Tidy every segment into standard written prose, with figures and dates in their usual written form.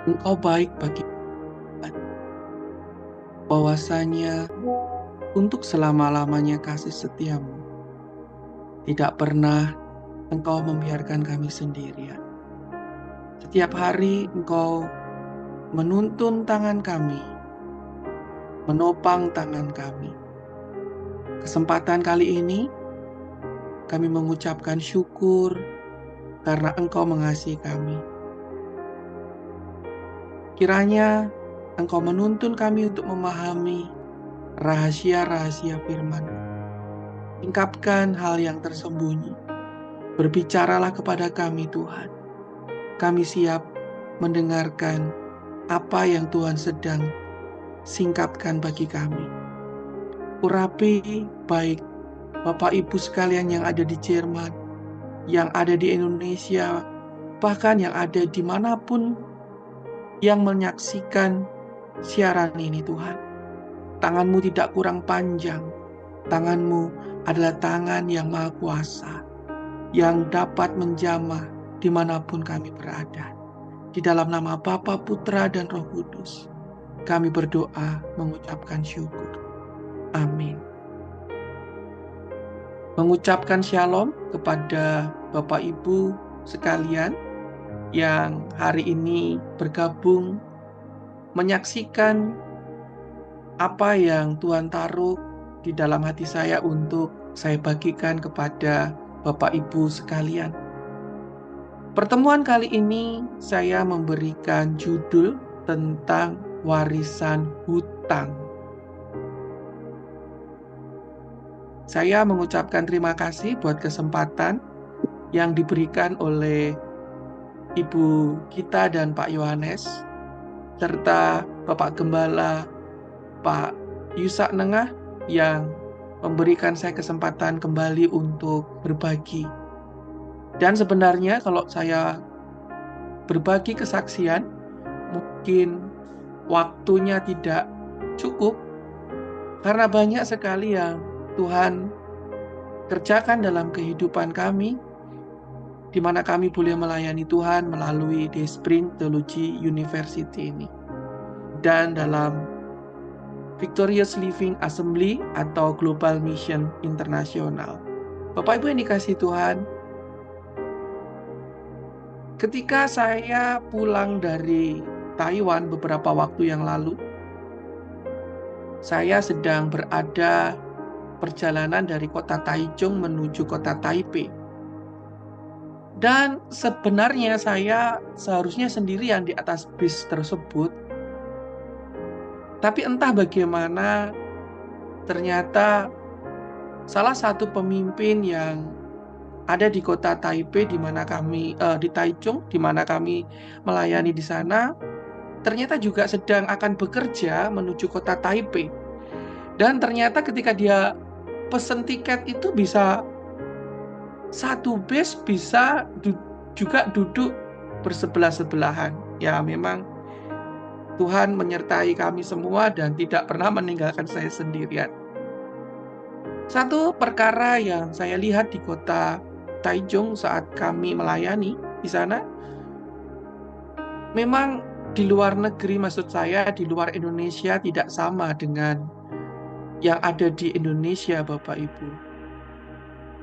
Engkau baik bagi Tuhan, bahwasanya untuk selama-lamanya kasih setiamu tidak pernah Engkau membiarkan kami sendirian. Setiap hari Engkau menuntun tangan kami, menopang tangan kami. Kesempatan kali ini kami mengucapkan syukur karena Engkau mengasihi kami. Kiranya Engkau menuntun kami untuk memahami rahasia-rahasia firman. Ungkapkan hal yang tersembunyi. Berbicaralah kepada kami Tuhan. Kami siap mendengarkan apa yang Tuhan sedang singkapkan bagi kami. Urapi baik Bapak Ibu sekalian yang ada di Jerman, yang ada di Indonesia, bahkan yang ada dimanapun yang menyaksikan siaran ini Tuhan. Tangan-Mu tidak kurang panjang. Tangan-Mu adalah tangan yang maha kuasa, yang dapat menjamah dimanapun kami berada. Di dalam nama Bapa, Putra, dan Roh Kudus, kami berdoa mengucapkan syukur. Amin. Mengucapkan shalom kepada Bapak Ibu sekalian yang hari ini bergabung menyaksikan apa yang Tuhan taruh di dalam hati saya untuk saya bagikan kepada Bapak Ibu sekalian. Pertemuan kali ini saya memberikan judul tentang warisan hutang. Saya mengucapkan terima kasih buat kesempatan yang diberikan oleh Ibu kita dan Pak Yohanes, serta Bapak Gembala Pak Yusak Nengah yang memberikan saya kesempatan kembali untuk berbagi. Dan sebenarnya kalau saya berbagi kesaksian, mungkin waktunya tidak cukup karena banyak sekali yang Tuhan kerjakan dalam kehidupan kami, di mana kami boleh melayani Tuhan melalui Dayspring Theology University ini. Dan dalam Victorious Living Assembly atau Global Mission Internasional. Bapak Ibu yang dikasihi Tuhan, ketika saya pulang dari Taiwan beberapa waktu yang lalu, saya sedang berada perjalanan dari kota Taichung menuju kota Taipei. Dan sebenarnya saya seharusnya sendirian di atas bis tersebut. Tapi entah bagaimana, ternyata salah satu pemimpin yang ada di kota Taipei di mana kami di Taichung di mana kami melayani di sana, ternyata juga sedang akan bekerja menuju kota Taipei. Dan ternyata ketika dia pesen tiket itu bisa satu bis bisa juga duduk bersebelah-sebelahan. Ya memang Tuhan menyertai kami semua dan tidak pernah meninggalkan saya sendirian. Satu perkara yang saya lihat di kota Taichung saat kami melayani di sana, memang di luar negeri, maksud saya di luar Indonesia tidak sama dengan yang ada di Indonesia, Bapak Ibu.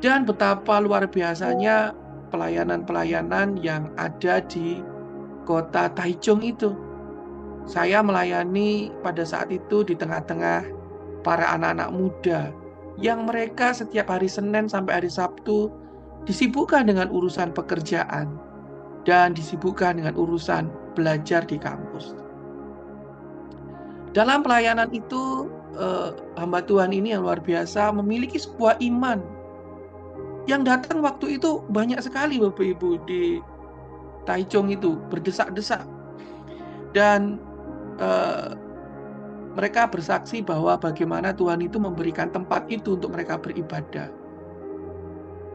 Dan betapa luar biasanya pelayanan-pelayanan yang ada di kota Taichung itu. Saya melayani pada saat itu di tengah-tengah para anak-anak muda yang mereka setiap hari Senin sampai hari Sabtu disibukkan dengan urusan pekerjaan dan disibukkan dengan urusan belajar di kampus. Dalam pelayanan itu, hamba Tuhan ini yang luar biasa memiliki sebuah iman yang datang waktu itu banyak sekali Bapak Ibu di Taichung itu berdesak-desak. Dan mereka bersaksi bahwa bagaimana Tuhan itu memberikan tempat itu untuk mereka beribadah.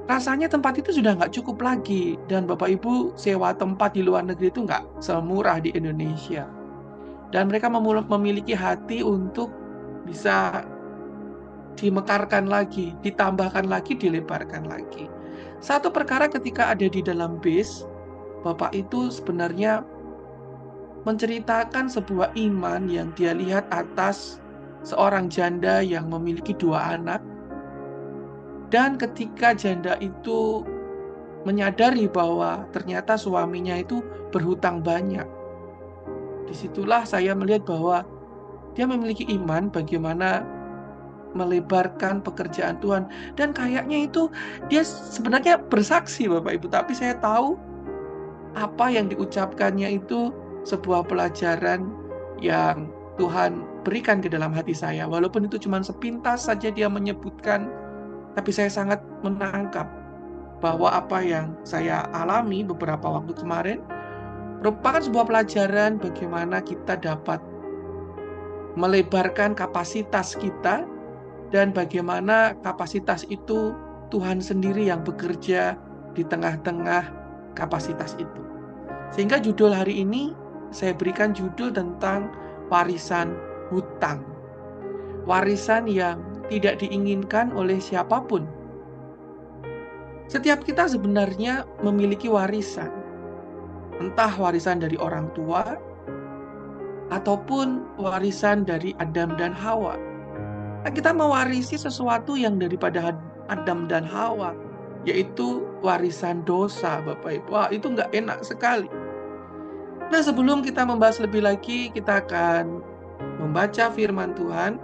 Rasanya tempat itu sudah nggak cukup lagi. Dan Bapak Ibu sewa tempat di luar negeri itu nggak semurah di Indonesia. Dan mereka memiliki hati untuk bisa dimekarkan lagi, ditambahkan lagi, dilebarkan lagi. Satu perkara ketika ada di dalam bis, Bapak itu sebenarnya menceritakan sebuah iman yang dia lihat atas seorang janda yang memiliki 2 anak. Dan ketika janda itu menyadari bahwa ternyata suaminya itu berhutang banyak, disitulah saya melihat bahwa dia memiliki iman bagaimana melebarkan pekerjaan Tuhan. Dan kayaknya itu dia sebenarnya bersaksi Bapak Ibu, tapi saya tahu apa yang diucapkannya itu sebuah pelajaran yang Tuhan berikan ke dalam hati saya. Walaupun itu cuma sepintas saja dia menyebutkan, tapi saya sangat menangkap bahwa apa yang saya alami beberapa waktu kemarin merupakan sebuah pelajaran bagaimana kita dapat melebarkan kapasitas kita, dan bagaimana kapasitas itu Tuhan sendiri yang bekerja di tengah-tengah kapasitas itu. Sehingga judul hari ini saya berikan judul tentang warisan hutang. Warisan yang tidak diinginkan oleh siapapun. Setiap kita sebenarnya memiliki warisan. Entah warisan dari orang tua, ataupun warisan dari Adam dan Hawa. Nah, kita mewarisi sesuatu yang daripada Adam dan Hawa, yaitu warisan dosa, Bapak Ibu. Wah, itu nggak enak sekali. Nah, sebelum kita membahas lebih lagi, kita akan membaca firman Tuhan.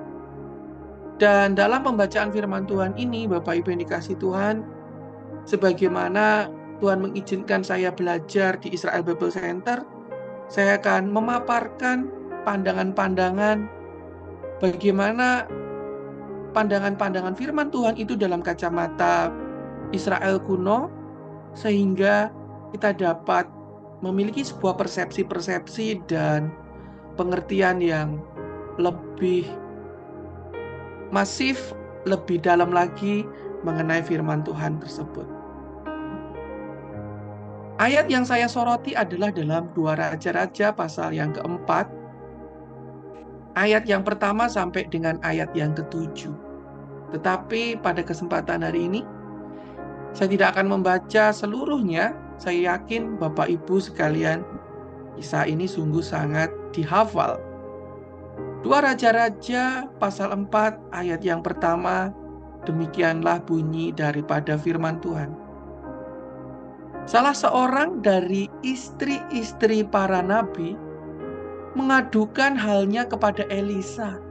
Dan dalam pembacaan firman Tuhan ini, Bapak Ibu yang dikasihi Tuhan, sebagaimana Tuhan mengizinkan saya belajar di Israel Bible Center, saya akan memaparkan pandangan-pandangan bagaimana pandangan-pandangan firman Tuhan itu dalam kacamata Israel kuno, sehingga kita dapat memiliki sebuah persepsi-persepsi dan pengertian yang lebih masif, lebih dalam lagi mengenai firman Tuhan tersebut. Ayat yang saya soroti adalah dalam 2 Raja-Raja pasal yang keempat, ayat yang pertama sampai dengan ayat yang ke-7. Tetapi pada kesempatan hari ini, saya tidak akan membaca seluruhnya. Saya yakin Bapak Ibu sekalian, kisah ini sungguh sangat dihafal. 2 Raja-Raja pasal 4 ayat yang pertama, demikianlah bunyi daripada firman Tuhan. Salah seorang dari istri-istri para nabi mengadukan halnya kepada Elisa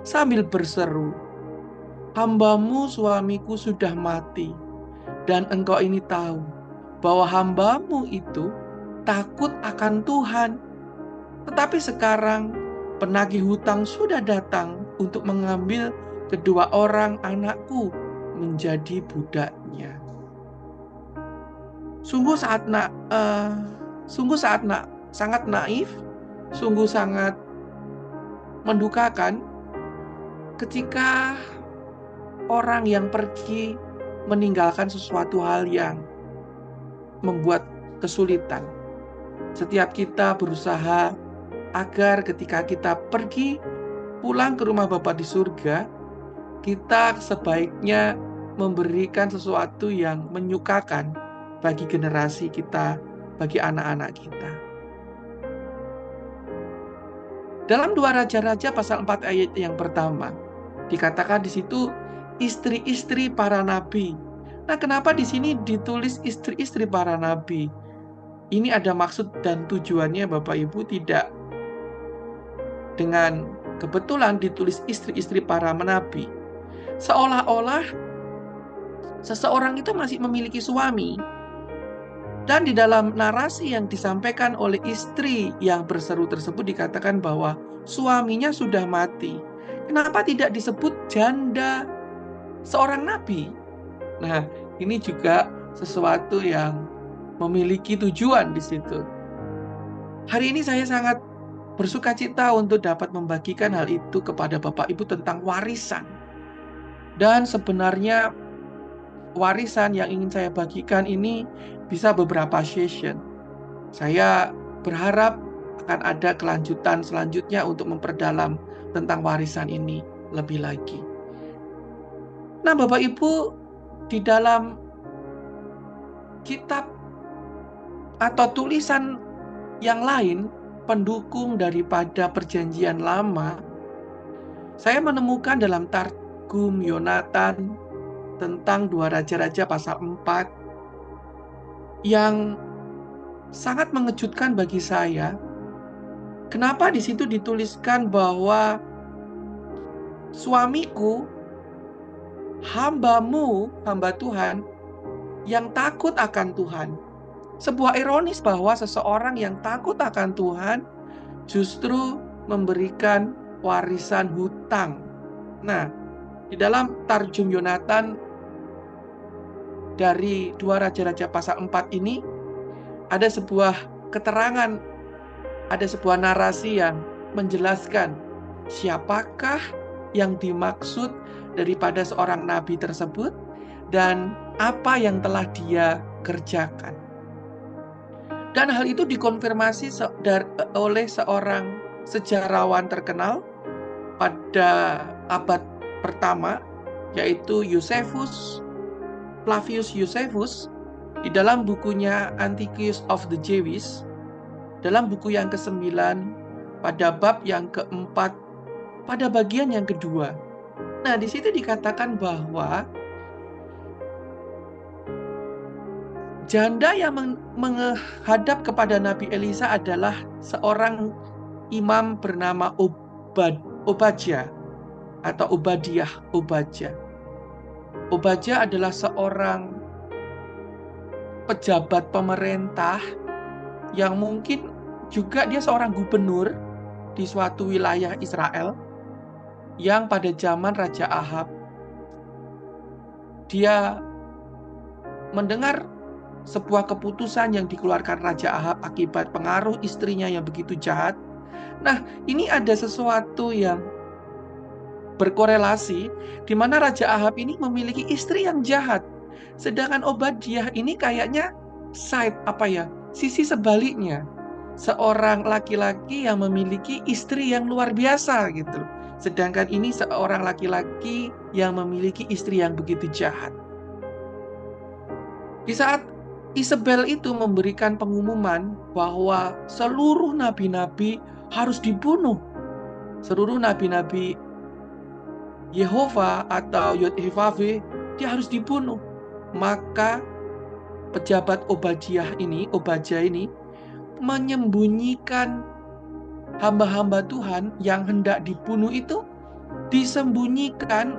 sambil berseru, "Hambamu suamiku sudah mati, dan engkau ini tahu bahwa hambamu itu takut akan Tuhan. Tetapi sekarang penagih hutang sudah datang untuk mengambil kedua orang anakku menjadi budaknya." Sangat naif, sungguh sangat mendukakan ketika orang yang pergi meninggalkan sesuatu hal yang membuat kesulitan. Setiap kita berusaha agar ketika kita pergi pulang ke rumah Bapa di surga, kita sebaiknya memberikan sesuatu yang menyukakan bagi generasi kita, bagi anak-anak kita. Dalam 2 Raja-Raja pasal 4 ayat yang pertama, dikatakan di situ istri-istri para nabi. Nah, kenapa di sini ditulis istri-istri para nabi? Ini ada maksud dan tujuannya, Bapak Ibu, tidak dengan kebetulan ditulis istri-istri para nabi. Seolah-olah seseorang itu masih memiliki suami. Dan di dalam narasi yang disampaikan oleh istri yang berseru tersebut dikatakan bahwa suaminya sudah mati. Kenapa tidak disebut janda seorang nabi? Nah, ini juga sesuatu yang memiliki tujuan di situ. Hari ini saya sangat bersuka cita untuk dapat membagikan hal itu kepada Bapak Ibu tentang warisan. Dan sebenarnya warisan yang ingin saya bagikan ini bisa beberapa session. Saya berharap akan ada kelanjutan selanjutnya untuk memperdalam tentang warisan ini lebih lagi. Nah, Bapak Ibu, di dalam kitab atau tulisan yang lain pendukung daripada perjanjian lama, saya menemukan dalam Targum Yonatan tentang 2 Raja-Raja pasal 4 yang sangat mengejutkan bagi saya. Kenapa di situ dituliskan bahwa suamiku, hambamu, hamba Tuhan, yang takut akan Tuhan. Sebuah ironis bahwa seseorang yang takut akan Tuhan justru memberikan warisan hutang. Nah, di dalam Targum Yonatan dari 2 Raja-Raja pasal 4 ini, ada sebuah keterangan, ada sebuah narasi yang menjelaskan siapakah yang dimaksud daripada seorang nabi tersebut dan apa yang telah dia kerjakan. Dan hal itu dikonfirmasi oleh seorang sejarawan terkenal pada abad pertama, yaitu Flavius Josephus, di dalam bukunya Antiquities of the Jews, dalam buku yang ke-9, pada bab yang ke-4, pada bagian yang kedua. Nah, di situ dikatakan bahwa janda yang menghadap kepada Nabi Elisa adalah seorang imam bernama Obadjah atau Obadiah. Obadjah adalah seorang pejabat pemerintah yang mungkin juga dia seorang gubernur di suatu wilayah Israel yang pada zaman Raja Ahab dia mendengar sebuah keputusan yang dikeluarkan Raja Ahab akibat pengaruh istrinya yang begitu jahat. Nah, ini ada sesuatu yang berkorelasi di mana Raja Ahab ini memiliki istri yang jahat. Sedangkan Obadiah ini kayaknya sisi sebaliknya. Seorang laki-laki yang memiliki istri yang luar biasa gitu. Sedangkan ini seorang laki-laki yang memiliki istri yang begitu jahat. Di saat Isabel itu memberikan pengumuman bahwa seluruh nabi-nabi harus dibunuh. Seluruh nabi-nabi Yehova atau Yod-Heh-Vaveh dia harus dibunuh. Maka pejabat Obadjah ini menyembunyikan hamba-hamba Tuhan yang hendak dibunuh itu, disembunyikan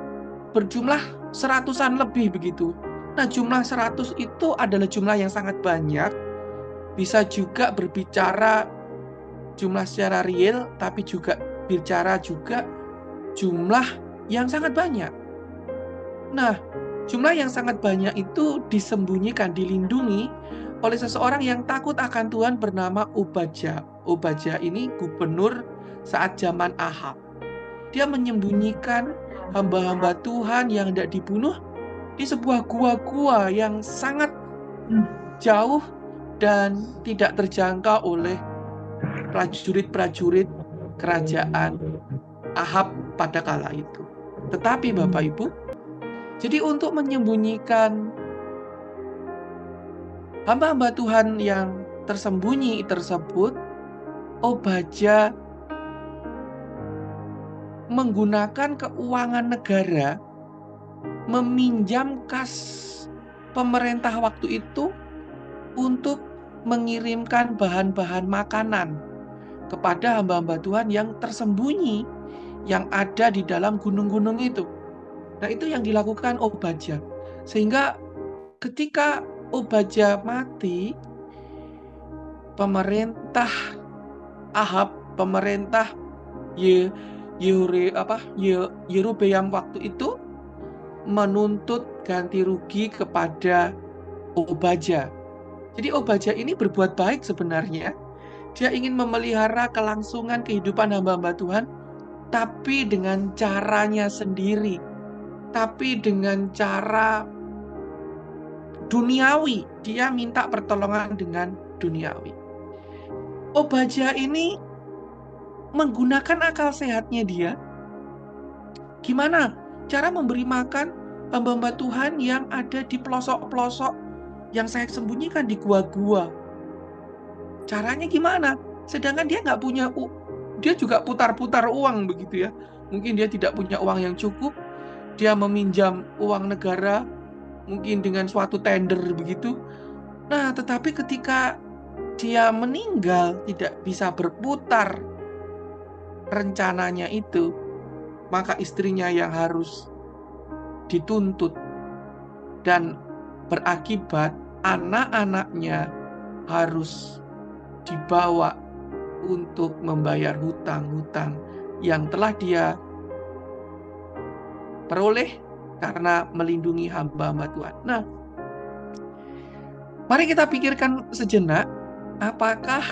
berjumlah 100-an lebih begitu. Nah, jumlah 100 itu adalah jumlah yang sangat banyak. Bisa juga berbicara jumlah secara real, tapi juga bicara juga jumlah yang sangat banyak. Nah, jumlah yang sangat banyak itu disembunyikan, dilindungi oleh seseorang yang takut akan Tuhan bernama Obadjah. Obadjah ini gubernur saat zaman Ahab. Dia menyembunyikan hamba-hamba Tuhan yang hendak dibunuh di sebuah gua-gua yang sangat jauh dan tidak terjangkau oleh prajurit-prajurit kerajaan Ahab pada kala itu. Tetapi Bapak Ibu, jadi untuk menyembunyikan hamba-hamba Tuhan yang tersembunyi tersebut, Obadjah menggunakan keuangan negara, meminjam kas pemerintah waktu itu untuk mengirimkan bahan-bahan makanan kepada hamba-hamba Tuhan yang tersembunyi, yang ada di dalam gunung-gunung itu. Nah, itu yang dilakukan Obadjah. Sehingga ketika Obadjah mati, pemerintah Ahab, pemerintah Yerobeam waktu itu menuntut ganti rugi kepada Obadjah. Jadi Obadjah ini berbuat baik sebenarnya. Dia ingin memelihara kelangsungan kehidupan hamba-hamba Tuhan, tapi dengan caranya sendiri. Tapi dengan cara duniawi. Dia minta pertolongan dengan duniawi. Obadjah ini menggunakan akal sehatnya dia. Gimana cara memberi makan hamba-hamba Tuhan yang ada di pelosok-pelosok yang saya sembunyikan di gua-gua? Caranya gimana? sedangkan dia nggak punya dia juga putar-putar uang begitu ya. Mungkin dia tidak punya uang yang cukup, dia meminjam uang negara, mungkin dengan suatu tender begitu. Nah, tetapi ketika dia meninggal, tidak bisa berputar rencananya itu, maka istrinya yang harus dituntut, dan berakibat anak-anaknya harus dibawa untuk membayar hutang-hutang yang telah dia peroleh karena melindungi hamba-hamba Tuhan. Nah, mari kita pikirkan sejenak, apakah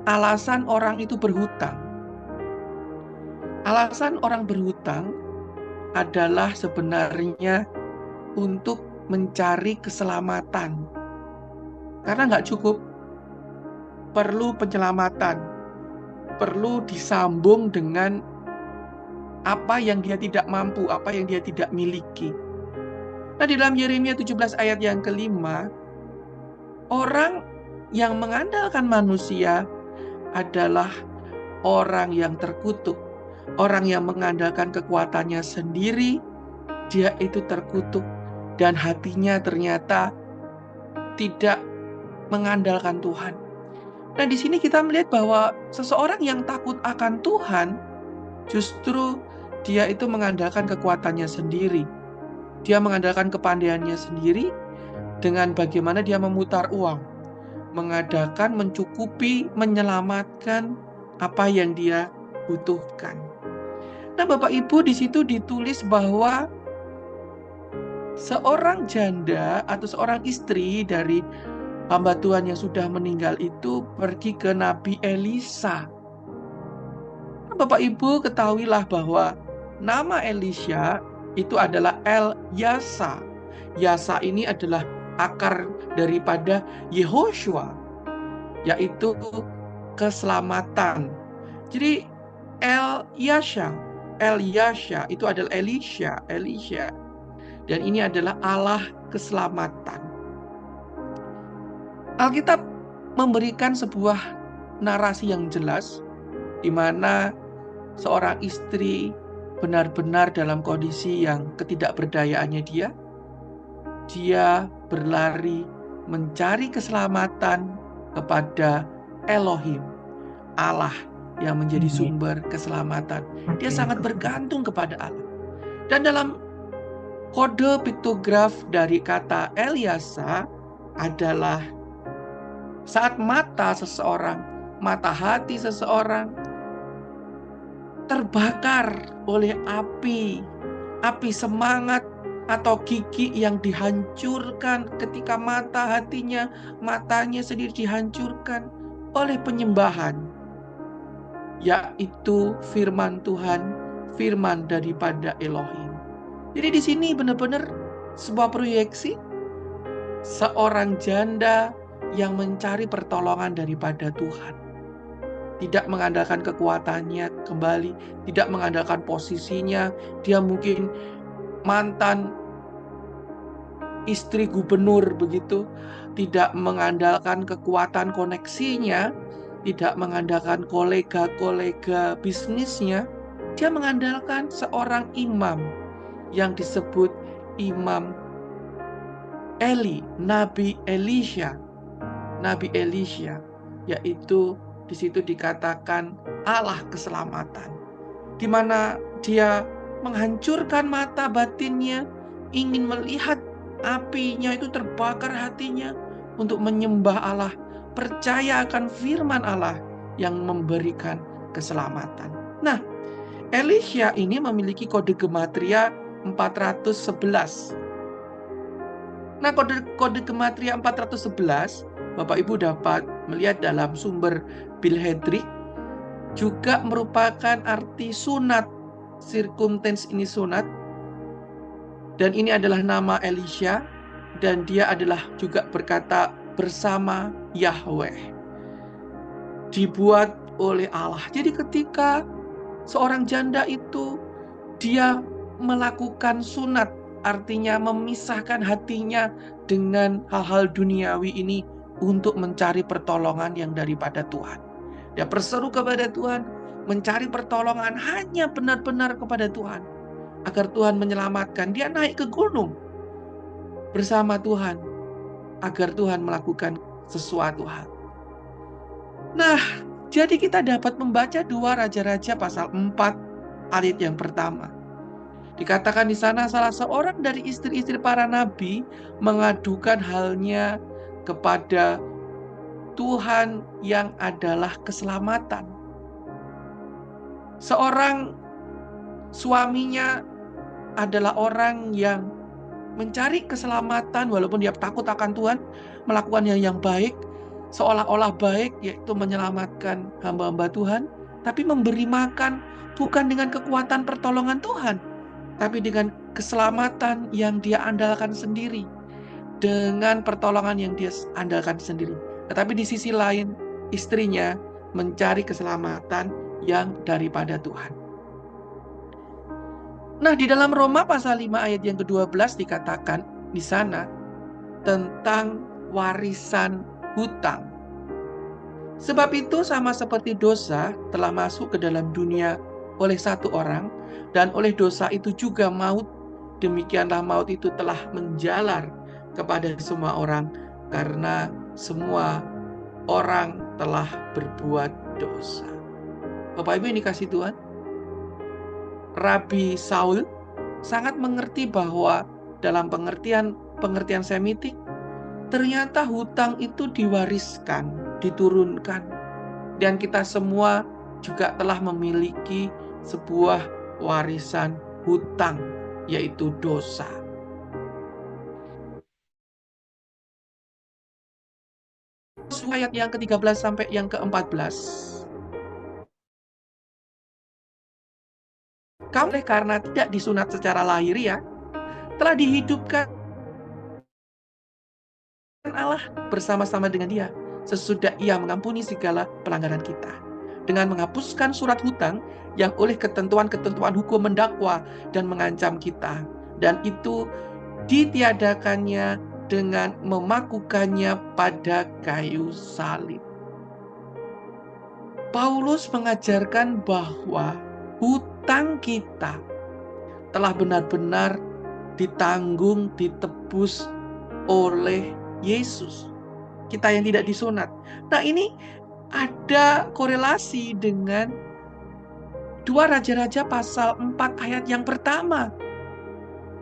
alasan orang itu berhutang? Alasan orang berhutang adalah sebenarnya untuk mencari keselamatan. Karena nggak cukup, perlu penyelamatan, perlu disambung dengan apa yang dia tidak mampu, apa yang dia tidak miliki. Nah, di dalam Yeremia 17 ayat yang kelima, orang yang mengandalkan manusia adalah orang yang terkutuk. Orang yang mengandalkan kekuatannya sendiri, dia itu terkutuk dan hatinya ternyata tidak mengandalkan Tuhan. Nah, di sini kita melihat bahwa seseorang yang takut akan Tuhan, justru dia itu mengandalkan kekuatannya sendiri. Dia mengandalkan kepandaiannya sendiri dengan bagaimana dia memutar uang, mengadakan, mencukupi, menyelamatkan apa yang dia butuhkan. Nah, Bapak Ibu, di situ ditulis bahwa seorang janda atau seorang istri dari hamba Tuhan yang sudah meninggal itu pergi ke Nabi Elisa. Nah, Bapak Ibu ketahuilah bahwa nama Elisha itu adalah El-Yasa. Yasa ini adalah akar daripada Yehoshua, yaitu keselamatan. Jadi El-Yasha itu adalah Elisha. Dan ini adalah Allah keselamatan. Alkitab memberikan sebuah narasi yang jelas di mana seorang istri benar-benar dalam kondisi yang ketidakberdayaannya dia berlari mencari keselamatan kepada Elohim, Allah yang menjadi sumber keselamatan. Dia sangat bergantung kepada Allah. Dan dalam kode piktograf dari kata Eliasa adalah saat mata seseorang, mata hati seseorang terbakar oleh api semangat atau gigi yang dihancurkan ketika matanya sendiri dihancurkan oleh penyembahan, yaitu firman Tuhan, firman daripada Elohim. Jadi di sini benar-benar sebuah proyeksi seorang janda yang mencari pertolongan daripada Tuhan. Tidak mengandalkan kekuatannya kembali, tidak mengandalkan posisinya. Dia mungkin mantan istri gubernur begitu, tidak mengandalkan kekuatan koneksinya, tidak mengandalkan kolega-kolega bisnisnya. Dia mengandalkan seorang imam yang disebut Imam Eli, Nabi Elisha, yaitu di situ dikatakan Allah keselamatan, di mana dia menghancurkan mata batinnya, ingin melihat apinya itu terbakar hatinya untuk menyembah Allah, percaya akan firman Allah yang memberikan keselamatan. Nah, Elisha ini memiliki kode gematria 411. Nah, kode gematria 411, Bapak Ibu dapat melihat dalam sumber Bilhedrik, juga merupakan arti sunat. Circumstance ini sunat. Dan ini adalah nama Elisha, dan dia adalah juga berkata bersama Yahweh, dibuat oleh Allah. Jadi ketika seorang janda itu dia melakukan sunat, artinya memisahkan hatinya dengan hal-hal duniawi ini untuk mencari pertolongan yang daripada Tuhan. Dia berseru kepada Tuhan, mencari pertolongan hanya benar-benar kepada Tuhan, agar Tuhan menyelamatkan. Dia naik ke gunung bersama Tuhan, agar Tuhan melakukan sesuatu hal. Nah, jadi kita dapat membaca 2 Raja-Raja pasal 4 ayat yang pertama. Dikatakan di sana salah seorang dari istri-istri para nabi mengadukan halnya kepada Tuhan yang adalah keselamatan. Seorang suaminya adalah orang yang mencari keselamatan walaupun dia takut akan Tuhan, melakukan yang baik, seolah-olah baik, yaitu menyelamatkan hamba-hamba Tuhan, tapi memberi makan bukan dengan kekuatan pertolongan Tuhan, tapi dengan keselamatan yang dia andalkan sendiri, dengan pertolongan yang dia andalkan sendiri. Tetapi di sisi lain, istrinya mencari keselamatan yang daripada Tuhan. Nah, di dalam Roma pasal 5 ayat yang ke-12 dikatakan di sana tentang warisan hutang. Sebab itu sama seperti dosa telah masuk ke dalam dunia oleh satu orang, dan oleh dosa itu juga maut, demikianlah maut itu telah menjalar kepada semua orang, karena semua orang telah berbuat dosa. Bapak Ibu yang dikasihi Tuhan, Rabi Saul sangat mengerti bahwa dalam pengertian Semitik, ternyata hutang itu diwariskan, diturunkan. Dan kita semua juga telah memiliki sebuah warisan hutang, yaitu dosa. Ayat yang ke-13 sampai yang ke-14. Kamu karena tidak disunat secara lahiriah, telah dihidupkan Allah bersama-sama dengan Dia sesudah Ia mengampuni segala pelanggaran kita, dengan menghapuskan surat hutang yang oleh ketentuan-ketentuan hukum mendakwa dan mengancam kita, dan itu ditiadakannya dengan memakukannya pada kayu salib. Paulus mengajarkan bahwa hutang kita telah benar-benar ditanggung, ditebus oleh Yesus. Kita yang tidak disunat. Nah, ini ada korelasi dengan 2 Raja-Raja pasal 4 ayat yang pertama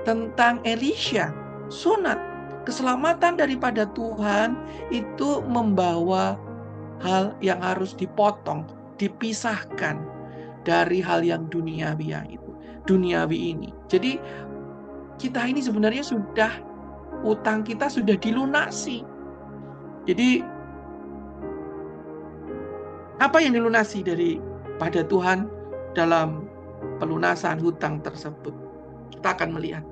tentang Elisha, sunat. Keselamatan daripada Tuhan itu membawa hal yang harus dipotong, dipisahkan dari hal yang duniawi ini. Jadi kita ini sebenarnya utang kita sudah dilunasi. Jadi apa yang dilunasi pada Tuhan dalam pelunasan hutang tersebut? Kita akan melihat.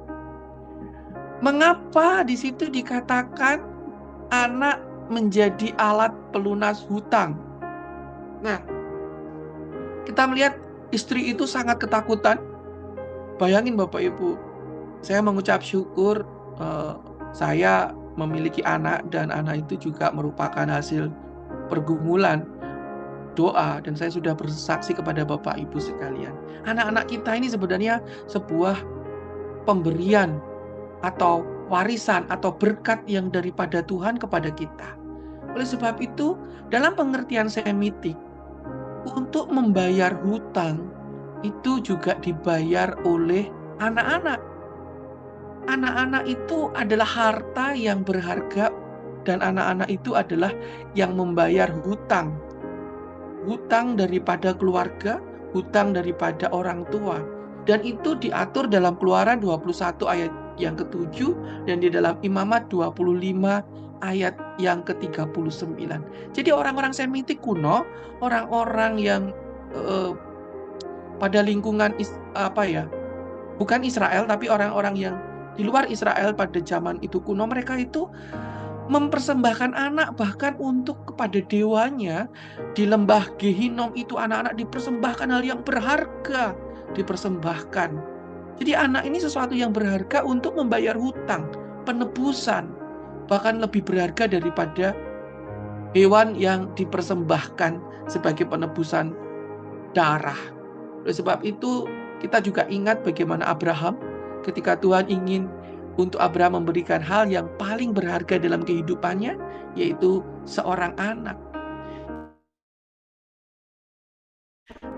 Mengapa di situ dikatakan anak menjadi alat pelunas hutang? Nah, kita melihat istri itu sangat ketakutan. Bayangin Bapak Ibu, saya mengucap syukur saya memiliki anak, dan anak itu juga merupakan hasil pergumulan doa, dan saya sudah bersaksi kepada Bapak Ibu sekalian. Anak-anak kita ini sebenarnya sebuah pemberian atau warisan atau berkat yang daripada Tuhan kepada kita. Oleh sebab itu, dalam pengertian Semitik, untuk membayar hutang itu juga dibayar oleh anak-anak. Anak-anak itu adalah harta yang berharga, dan anak-anak itu adalah yang membayar hutang. Hutang daripada keluarga, hutang daripada orang tua. Dan itu diatur dalam Keluaran 21 ayat yang ke-7 dan di dalam Imamat 25 ayat yang ke-39. Jadi orang-orang Semitik kuno, orang-orang yang pada lingkungan bukan Israel, tapi orang-orang yang di luar Israel pada zaman itu kuno, mereka itu mempersembahkan anak bahkan untuk kepada dewanya. Di lembah Gehinom itu anak-anak dipersembahkan hal yang berharga, dipersembahkan. Jadi anak ini sesuatu yang berharga untuk membayar hutang, penebusan, bahkan lebih berharga daripada hewan yang dipersembahkan sebagai penebusan darah. Oleh sebab itu, kita juga ingat bagaimana Abraham ketika Tuhan ingin untuk Abraham memberikan hal yang paling berharga dalam kehidupannya, yaitu seorang anak.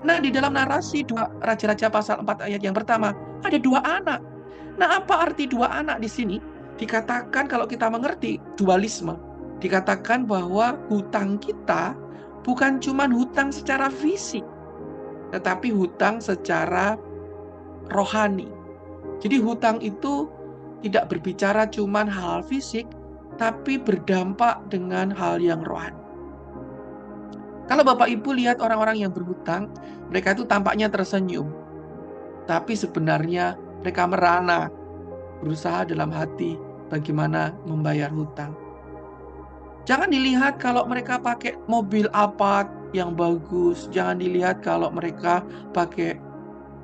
Nah, di dalam narasi Raja-Raja pasal 4 ayat yang pertama, ada 2 anak. Nah, apa arti 2 anak di sini? Dikatakan kalau kita mengerti dualisme, dikatakan bahwa hutang kita bukan cuma hutang secara fisik, tetapi hutang secara rohani. Jadi hutang itu tidak berbicara cuma hal fisik, tapi berdampak dengan hal yang rohani. Kalau Bapak Ibu lihat orang-orang yang berhutang, mereka itu tampaknya tersenyum. Tapi sebenarnya mereka merana, berusaha dalam hati bagaimana membayar hutang. Jangan dilihat kalau mereka pakai mobil Alphard yang bagus. Jangan dilihat kalau mereka pakai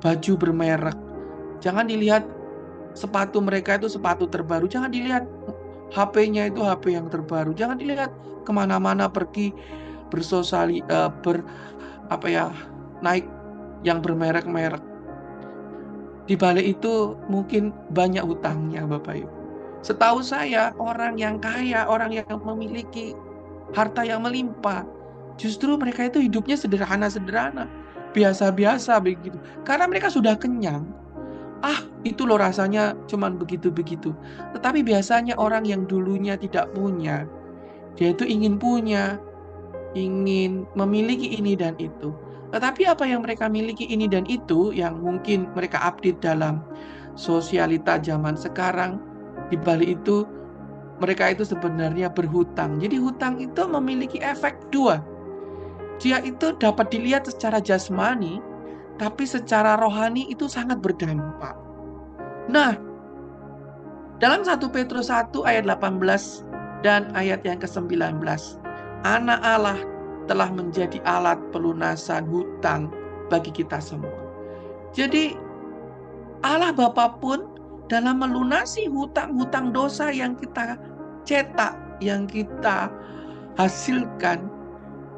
baju bermerek. Jangan dilihat sepatu mereka itu sepatu terbaru. Jangan dilihat HP-nya itu HP yang terbaru. Jangan dilihat kemana-mana pergi naik yang bermerek-merek. Di balik itu mungkin banyak hutangnya, Bapak Ibu. Setahu saya, orang yang kaya, orang yang memiliki harta yang melimpah, justru mereka itu hidupnya sederhana-sederhana, biasa-biasa begitu. Karena mereka sudah kenyang. Itu loh rasanya cuman begitu-begitu. Tetapi biasanya orang yang dulunya tidak punya, dia itu ingin punya, ingin memiliki ini dan itu. Tetapi apa yang mereka miliki ini dan itu yang mungkin mereka update dalam sosialita zaman sekarang, di balik itu mereka itu sebenarnya berhutang. Jadi hutang itu memiliki efek dua. Dia itu dapat dilihat secara jasmani, tapi secara rohani itu sangat berdampak. Nah, dalam 1 Petrus 1 ayat 18 dan ayat yang ke-19, Anak Allah telah menjadi alat pelunasan hutang bagi kita semua. Jadi Allah Bapa pun dalam melunasi hutang-hutang dosa yang kita cetak, yang kita hasilkan,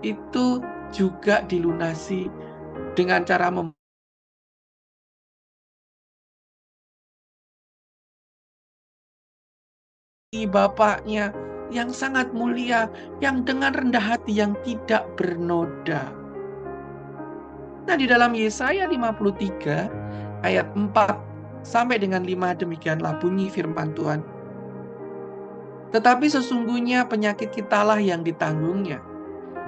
itu juga dilunasi dengan cara Bapaknya yang sangat mulia, yang dengan rendah hati, yang tidak bernoda. Nah, di dalam Yesaya 53 ayat 4 sampai dengan 5 demikianlah bunyi firman Tuhan. Tetapi sesungguhnya penyakit kitalah yang ditanggungnya,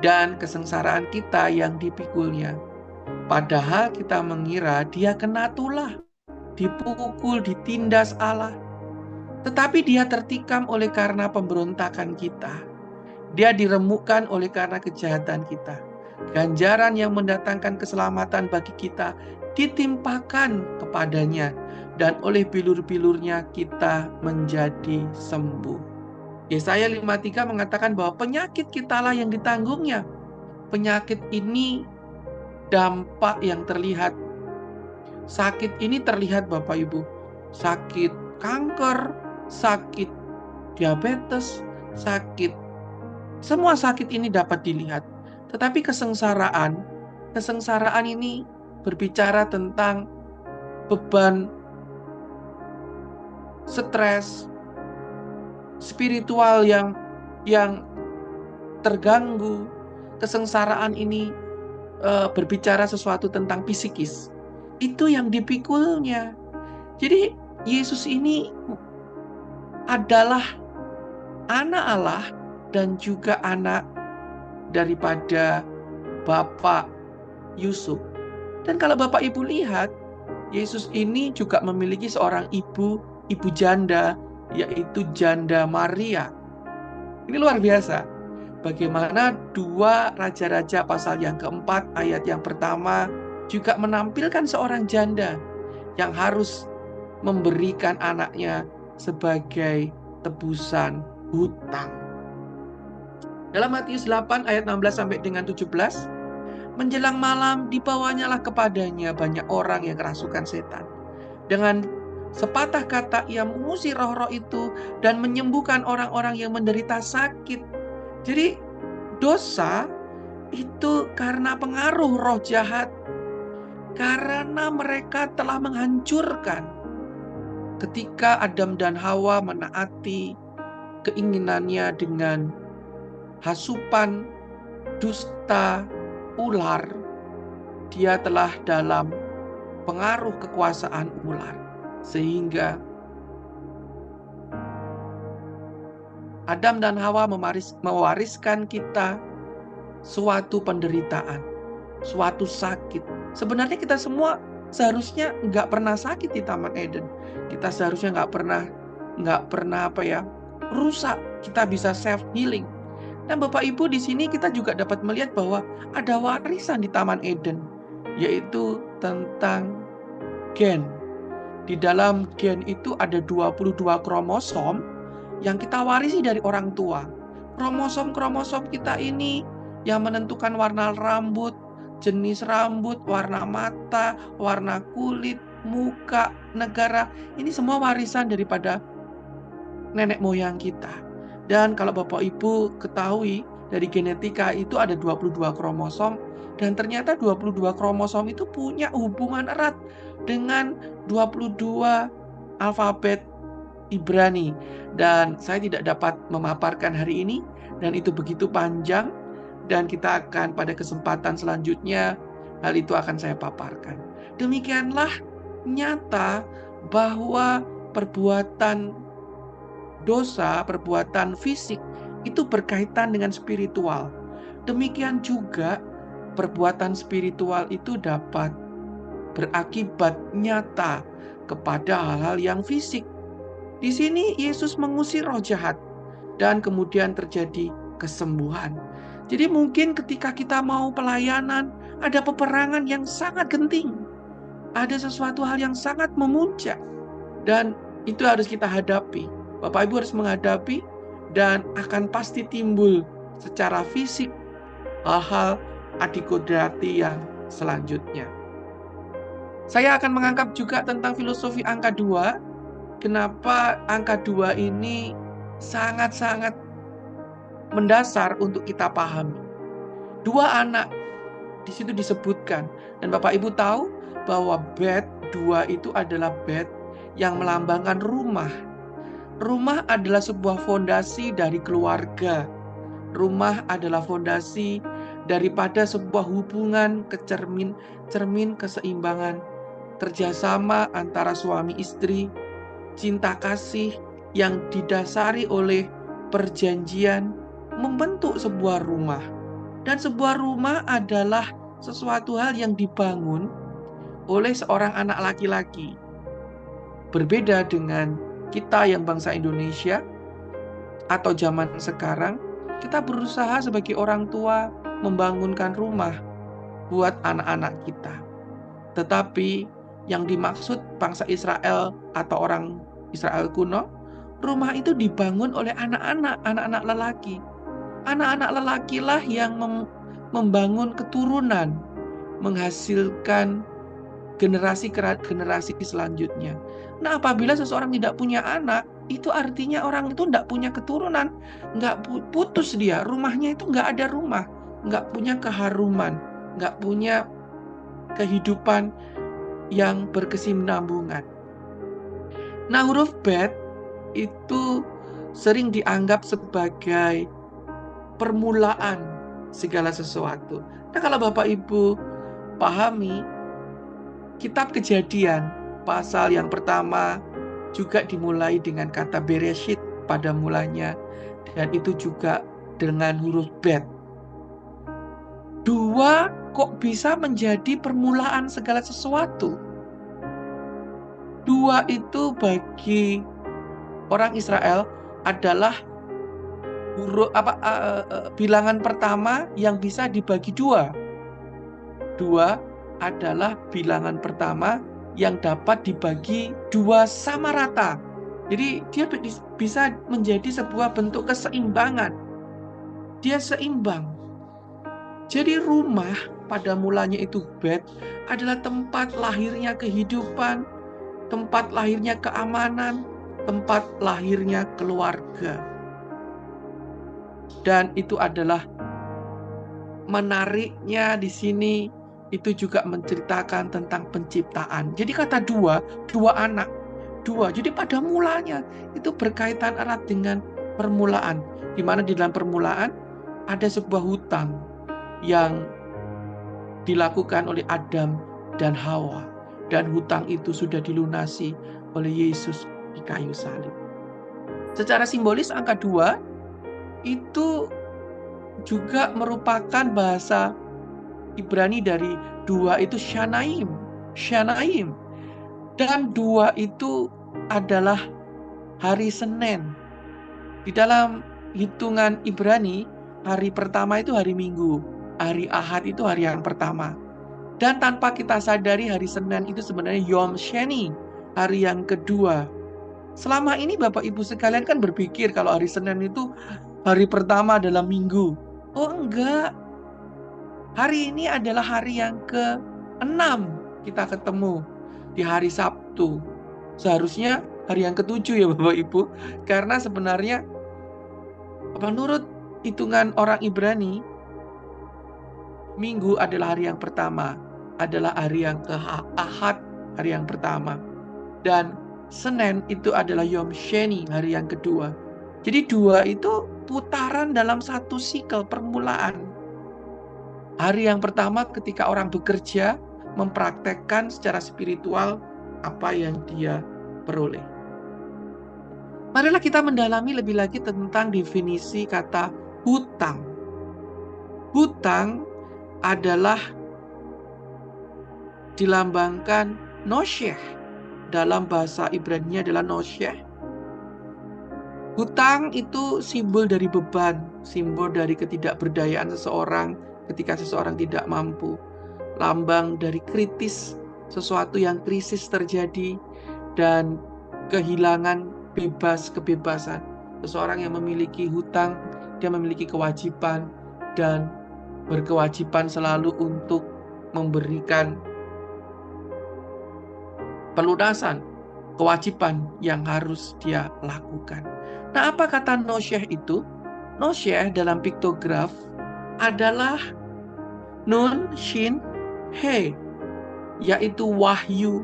dan kesengsaraan kita yang dipikulnya. Padahal kita mengira dia kena tulah, dipukul, ditindas Allah. Tetapi dia tertikam oleh karena pemberontakan kita. Dia diremukkan oleh karena kejahatan kita. Ganjaran yang mendatangkan keselamatan bagi kita ditimpakan kepadanya, dan oleh bilur-bilurnya kita menjadi sembuh. Yesaya 53 mengatakan bahwa penyakit kitalah yang ditanggungnya. Penyakit ini dampak yang terlihat. Sakit ini terlihat, Bapak Ibu. Sakit kanker, sakit diabetes, semua sakit ini dapat dilihat. Tetapi kesengsaraan ini berbicara tentang beban, stres, spiritual yang terganggu. Kesengsaraan ini berbicara sesuatu tentang psikis. Itu yang dipikulnya. Jadi Yesus ini adalah anak Allah dan juga anak daripada Bapak Yusuf. Dan kalau Bapak Ibu lihat, Yesus ini juga memiliki seorang ibu janda, yaitu Janda Maria. Ini luar biasa. Bagaimana 2 Raja-Raja pasal yang keempat ayat yang pertama juga menampilkan seorang janda yang harus memberikan anaknya sebagai tebusan hutang. Dalam Matius 8 ayat 16 sampai dengan 17, menjelang malam dibawanyalah kepadanya banyak orang yang kerasukan setan. Dengan sepatah kata ia mengusir roh-roh itu dan menyembuhkan orang-orang yang menderita sakit. Jadi Dosa itu karena pengaruh roh jahat, karena mereka telah menghancurkan ketika Adam dan Hawa menaati keinginannya dengan hasupan dusta ular. Dia telah dalam pengaruh kekuasaan ular, sehingga Adam dan Hawa mewariskan kita suatu penderitaan, suatu sakit. Sebenarnya kita semua seharusnya nggak pernah sakit di Taman Eden. Kita seharusnya nggak pernah rusak. Kita bisa self healing. Dan Bapak Ibu, di sini kita juga dapat melihat bahwa ada warisan di Taman Eden, yaitu tentang gen. Di dalam gen itu ada 22 kromosom yang kita warisi dari orang tua. Kromosom-kromosom kita ini yang menentukan warna rambut, jenis rambut, warna mata, warna kulit, muka, negara. Ini semua warisan daripada nenek moyang kita. Dan kalau Bapak Ibu ketahui, dari genetika itu ada 22 kromosom, dan ternyata 22 kromosom itu punya hubungan erat dengan 22 alfabet Ibrani. Dan saya tidak dapat memaparkan hari ini, dan itu begitu panjang, dan kita akan pada kesempatan selanjutnya hal itu akan saya paparkan. Demikianlah nyata bahwa perbuatan dosa, perbuatan fisik itu berkaitan dengan spiritual. Demikian juga perbuatan spiritual itu dapat berakibat nyata kepada hal-hal yang fisik. Di sini Yesus mengusir roh jahat dan kemudian terjadi kesembuhan. Jadi mungkin ketika kita mau pelayanan, ada peperangan yang sangat genting. Ada sesuatu hal yang sangat memuncak. Dan itu harus kita hadapi. Bapak Ibu harus menghadapi, dan akan pasti timbul secara fisik hal-hal adikodrati yang selanjutnya. Saya akan mengangkat juga tentang filosofi angka 2. Kenapa angka 2 ini sangat-sangat mendasar untuk kita pahami. 2 anak di situ disebutkan, dan Bapak Ibu tahu bahwa bed 2 itu adalah bed yang melambangkan rumah. Rumah adalah sebuah fondasi dari keluarga. Rumah adalah fondasi daripada sebuah hubungan cermin keseimbangan, kerjasama antara suami istri, cinta kasih yang didasari oleh perjanjian membentuk sebuah rumah. Dan sebuah rumah adalah sesuatu hal yang dibangun oleh seorang anak laki-laki. Berbeda dengan kita yang bangsa Indonesia atau zaman sekarang, kita berusaha sebagai orang tua membangunkan rumah buat anak-anak kita. Tetapi yang dimaksud bangsa Israel atau orang Israel kuno, rumah itu dibangun oleh anak-anak lelaki. Anak-anak lelakilah yang membangun keturunan, menghasilkan generasi selanjutnya. Nah, apabila seseorang tidak punya anak, itu artinya orang itu tidak punya keturunan, nggak putus dia, rumahnya itu nggak ada rumah, nggak punya keharuman, nggak punya kehidupan yang berkesinambungan. Nah, huruf bet itu sering dianggap sebagai permulaan segala sesuatu. Nah, kalau Bapak Ibu pahami, kitab Kejadian pasal yang pertama juga dimulai dengan kata Bereshit pada mulanya, dan itu juga dengan huruf bet. 2 kok bisa menjadi permulaan segala sesuatu? 2 itu bagi orang Israel adalah bilangan pertama yang bisa dibagi 2. 2 adalah bilangan pertama yang dapat dibagi 2 sama rata. Jadi dia bisa menjadi sebuah bentuk keseimbangan. Dia seimbang. Jadi rumah pada mulanya itu bet adalah tempat lahirnya kehidupan, tempat lahirnya keamanan, tempat lahirnya keluarga. Dan itu adalah menariknya di sini itu juga menceritakan tentang penciptaan. Jadi kata dua anak, dua. Jadi pada mulanya itu berkaitan erat dengan permulaan, di mana di dalam permulaan ada sebuah hutang yang dilakukan oleh Adam dan Hawa, dan hutang itu sudah dilunasi oleh Yesus di kayu salib. Secara simbolis angka 2 itu juga merupakan bahasa Ibrani dari 2 itu Shanaim. Dan 2 itu adalah hari Senin. Di dalam hitungan Ibrani, hari pertama itu hari Minggu, hari Ahad itu hari yang pertama. Dan tanpa kita sadari hari Senin itu sebenarnya Yom Sheni, hari yang kedua. Selama ini Bapak Ibu sekalian kan berpikir kalau hari Senin itu hari pertama dalam minggu. Oh enggak, hari ini adalah hari yang ke-6 kita ketemu di hari Sabtu. Seharusnya hari yang ke-7 ya Bapak Ibu. Karena sebenarnya menurut hitungan orang Ibrani, Minggu adalah hari yang pertama, adalah hari yang ke-Ahad, hari yang pertama. Dan Senin itu adalah Yom Sheni, hari yang kedua. Jadi 2 itu putaran dalam satu sikel permulaan. Hari yang pertama ketika orang bekerja, mempraktekkan secara spiritual apa yang dia peroleh. Marilah kita mendalami lebih lagi tentang definisi kata hutang. Hutang adalah dilambangkan nosyeh. Dalam bahasa Ibrani adalah nosyeh. Hutang itu simbol dari beban, simbol dari ketidakberdayaan seseorang ketika seseorang tidak mampu. Lambang dari kritis, sesuatu yang krisis terjadi, dan kehilangan kebebasan. Seseorang yang memiliki hutang, dia memiliki kewajiban dan berkewajiban selalu untuk memberikan pelunasan kewajiban yang harus dia lakukan. Nah, apa kata nosyeh itu? Nosyeh dalam piktograf adalah nun, shin, he, yaitu wahyu,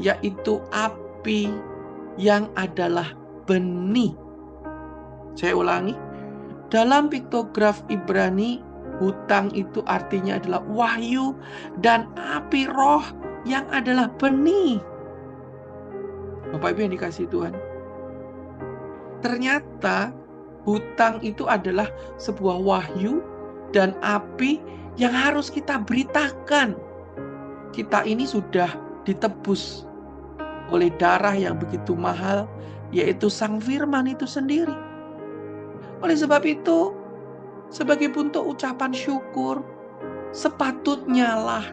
yaitu api yang adalah benih. Saya ulangi, dalam piktograf Ibrani, hutang itu artinya adalah wahyu dan api roh yang adalah benih. Bapak Ibu yang dikasihi Tuhan, ternyata hutang itu adalah sebuah wahyu dan api yang harus kita beritakan. Kita ini sudah ditebus oleh darah yang begitu mahal, yaitu Sang Firman itu sendiri. Oleh sebab itu, sebagai bentuk ucapan syukur, sepatutnya lah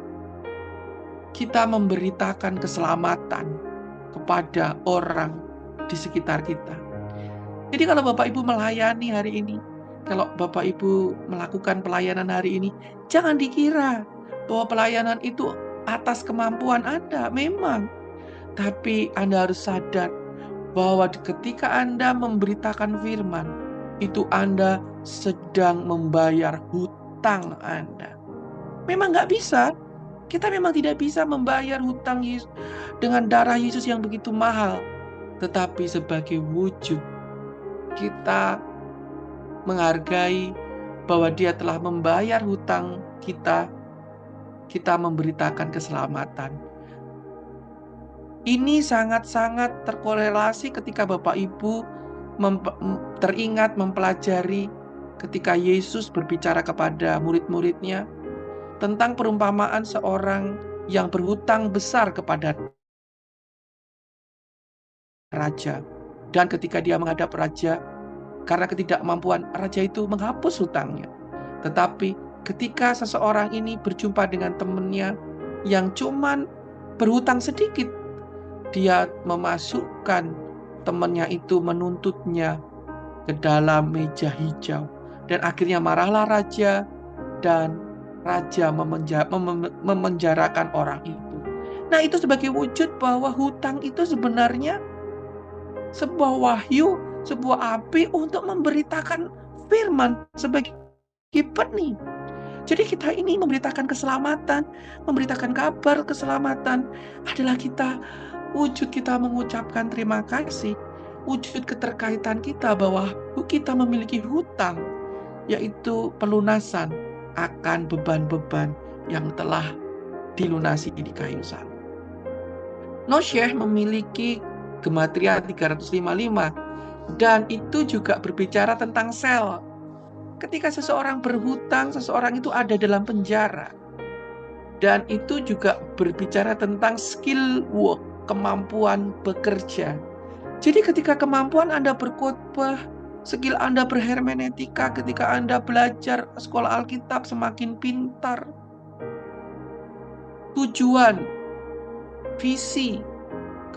kita memberitakan keselamatan kepada orang di sekitar kita. Jadi kalau Bapak Ibu melayani hari ini, kalau Bapak Ibu melakukan pelayanan hari ini, jangan dikira bahwa pelayanan itu atas kemampuan Anda, memang. Tapi Anda harus sadar bahwa ketika Anda memberitakan firman, itu Anda sedang membayar hutang Anda. Memang nggak bisa. Kita memang tidak bisa membayar hutang Yesus dengan darah Yesus yang begitu mahal. Tetapi sebagai wujud kita menghargai bahwa Dia telah membayar hutang kita, kita memberitakan keselamatan. Ini sangat-sangat terkorelasi ketika Bapak Ibu teringat mempelajari ketika Yesus berbicara kepada murid-muridnya tentang perumpamaan seorang yang berhutang besar kepada raja. Dan ketika dia menghadap raja, karena ketidakmampuan, raja itu menghapus hutangnya. Tetapi ketika seseorang ini berjumpa dengan temannya yang cuman berhutang sedikit, dia memasukkan temannya itu, menuntutnya ke dalam meja hijau. Dan akhirnya marahlah raja, dan raja memenjarakan orang itu. Nah, itu sebagai wujud bahwa hutang itu sebenarnya sebuah wahyu, sebuah api untuk memberitakan firman sebagai benih. Jadi kita ini memberitakan keselamatan, memberitakan kabar keselamatan adalah wujud kita mengucapkan terima kasih, wujud keterkaitan kita bahwa kita memiliki hutang, yaitu pelunasan akan beban-beban yang telah dilunasi di kayu salib. Nosyeh memiliki gematria 355 dan itu juga berbicara tentang sel. Ketika seseorang berhutang, seseorang itu ada dalam penjara. Dan itu juga berbicara tentang skill work, kemampuan bekerja. Jadi ketika kemampuan Anda berkhotbah, skill Anda berhermeneutika, ketika Anda belajar sekolah Alkitab semakin pintar. Tujuan, visi,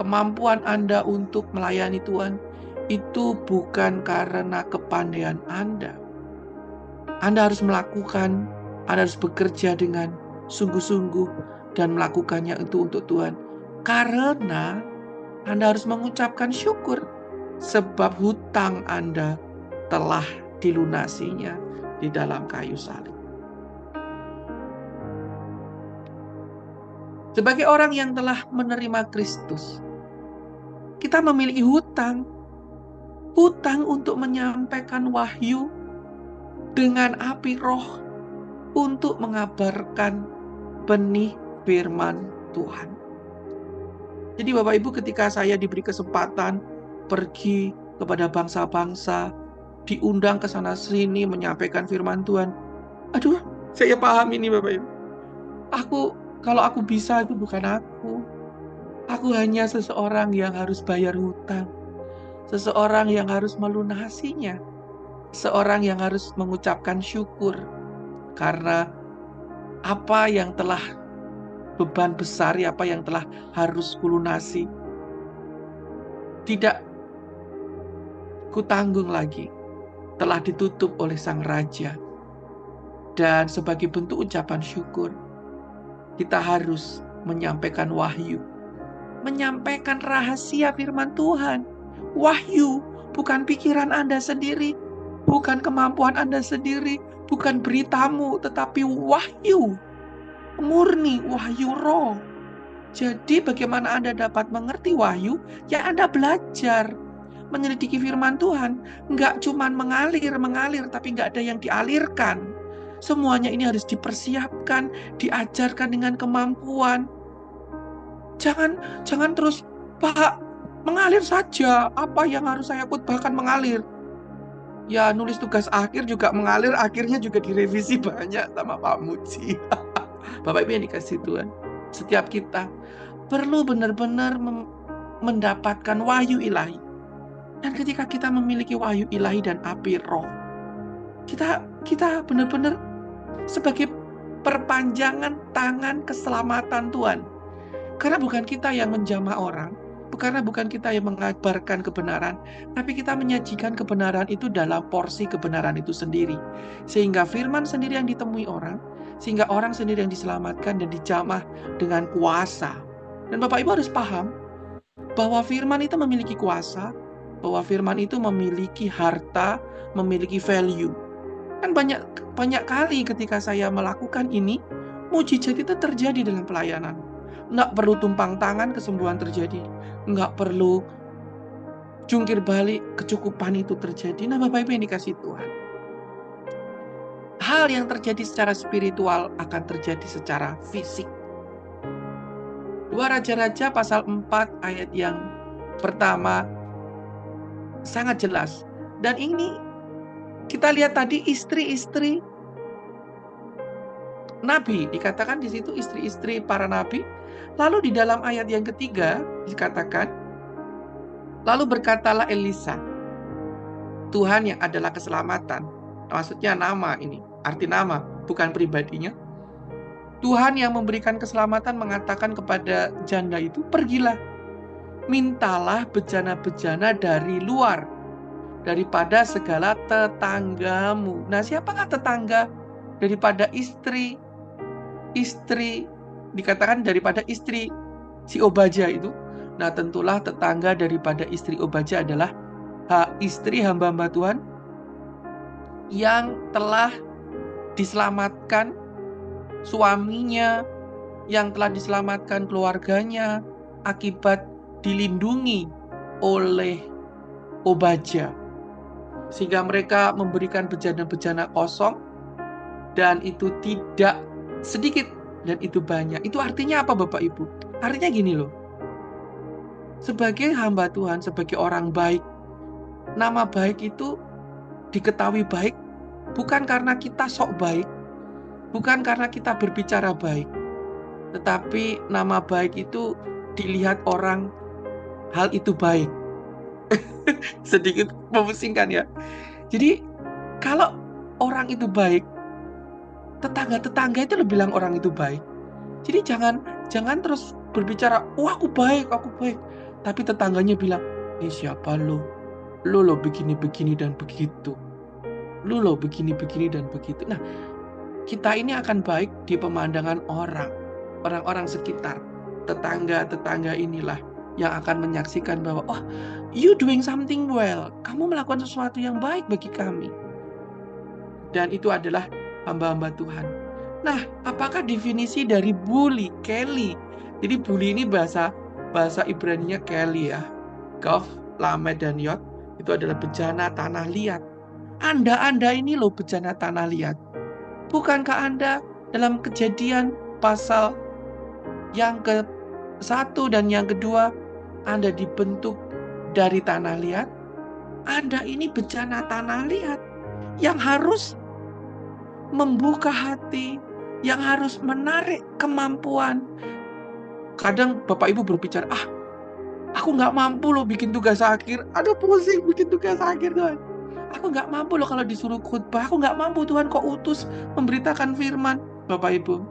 kemampuan Anda untuk melayani Tuhan itu bukan karena kepandaian Anda. Anda harus melakukan, Anda harus bekerja dengan sungguh-sungguh dan melakukannya itu untuk Tuhan. Karena Anda harus mengucapkan syukur sebab hutang Anda telah dilunasinya di dalam kayu salib. Sebagai orang yang telah menerima Kristus, kita memiliki hutang untuk menyampaikan wahyu dengan api roh untuk mengabarkan benih firman Tuhan. Jadi Bapak Ibu, ketika saya diberi kesempatan pergi kepada bangsa-bangsa, diundang ke sana sini menyampaikan firman Tuhan, aduh, saya paham ini Bapak Ibu. Kalau aku bisa, itu bukan aku. Aku hanya seseorang yang harus bayar hutang, seseorang yang harus melunasinya, seorang yang harus mengucapkan syukur karena apa yang telah beban besar, apa yang telah harus kulunasi tidak kutanggung lagi, telah ditutup oleh Sang Raja. Dan sebagai bentuk ucapan syukur, kita harus menyampaikan wahyu, menyampaikan rahasia firman Tuhan. Wahyu bukan pikiran Anda sendiri, bukan kemampuan Anda sendiri, bukan beritamu, tetapi wahyu murni, wahyu roh. Jadi bagaimana Anda dapat mengerti wahyu? Ya Anda belajar menyelidiki firman Tuhan. Nggak cuma mengalir, tapi nggak ada yang dialirkan. Semuanya ini harus dipersiapkan, diajarkan dengan kemampuan. Jangan terus, Pak, mengalir saja. Apa yang harus saya khotbahkan mengalir? Ya, nulis tugas akhir juga mengalir, akhirnya juga direvisi banyak sama Pak Muji. Bapak Ibu yang dikasih Tuhan, setiap kita perlu benar-benar mendapatkan wahyu ilahi. Dan ketika kita memiliki wahyu ilahi dan api roh, kita benar-benar sebagai perpanjangan tangan keselamatan Tuhan. Karena bukan kita yang menjamah orang, karena bukan kita yang mengabarkan kebenaran, tapi kita menyajikan kebenaran itu dalam porsi kebenaran itu sendiri. Sehingga firman sendiri yang ditemui orang, sehingga orang sendiri yang diselamatkan dan dijamah dengan kuasa. Dan Bapak Ibu harus paham bahwa firman itu memiliki kuasa, bahwa firman itu memiliki harta, memiliki value. Kan banyak kali ketika saya melakukan ini, mujizat itu terjadi dalam pelayanan. Nggak perlu tumpang tangan, kesembuhan terjadi. Nggak perlu jungkir balik, kecukupan itu terjadi. Nah Bapak Ibu yang dikasih Tuhan, hal yang terjadi secara spiritual akan terjadi secara fisik. 2 Raja-Raja pasal 4 ayat yang pertama sangat jelas. Dan ini kita lihat tadi istri-istri nabi, dikatakan di situ istri-istri para nabi. Lalu di dalam ayat yang ketiga dikatakan, lalu berkatalah Elisa, Tuhan yang adalah keselamatan. Maksudnya nama ini, arti nama, bukan pribadinya. Tuhan yang memberikan keselamatan mengatakan kepada janda itu, pergilah, mintalah bejana-bejana dari luar, daripada segala tetanggamu. Nah, siapakah tetangga? Daripada istri dikatakan daripada istri si Obaja itu. Nah, tentulah tetangga daripada istri Obaja adalah istri hamba-hamba Tuhan yang telah diselamatkan suaminya, yang telah diselamatkan keluarganya akibat dilindungi oleh Obadya. Sehingga mereka memberikan bejana-bejana kosong, dan itu tidak sedikit, dan itu banyak. Itu artinya apa Bapak Ibu? Artinya gini loh, sebagai hamba Tuhan, sebagai orang baik, nama baik itu diketahui baik bukan karena kita sok baik, bukan karena kita berbicara baik, tetapi nama baik itu dilihat orang hal itu baik. Sedikit memusingkan ya. Jadi kalau orang itu baik, tetangga-tetangga itu lebih bilang orang itu baik. Jadi jangan terus berbicara, "Oh, aku baik, aku baik." Tapi tetangganya bilang, siapa lo? Lo begini-begini dan begitu. Lo begini-begini dan begitu." Nah, kita ini akan baik di pemandangan orang-orang sekitar. Tetangga-tetangga inilah yang akan menyaksikan bahwa, "Oh, you doing something well." Kamu melakukan sesuatu yang baik bagi kami. Dan itu adalah hamba-hamba Tuhan. Nah, apakah definisi dari bully, Kelly? Jadi bully ini bahasa Ibraninya Kelly ya. Gov, Lamed, dan Yod itu adalah bejana tanah liat. Anda ini loh bejana tanah liat. Bukankah Anda dalam Kejadian pasal yang ke-1 dan yang kedua, Anda dibentuk dari tanah liat? Anda ini bejana tanah liat yang harus membuka hati, yang harus menarik kemampuan. Kadang Bapak Ibu berbicara, aku nggak mampu loh bikin tugas akhir. Aduh, pusing bikin tugas akhir Tuhan. Aku nggak mampu loh kalau disuruh khutbah. Aku nggak mampu Tuhan kok utus memberitakan firman. Bapak Ibu,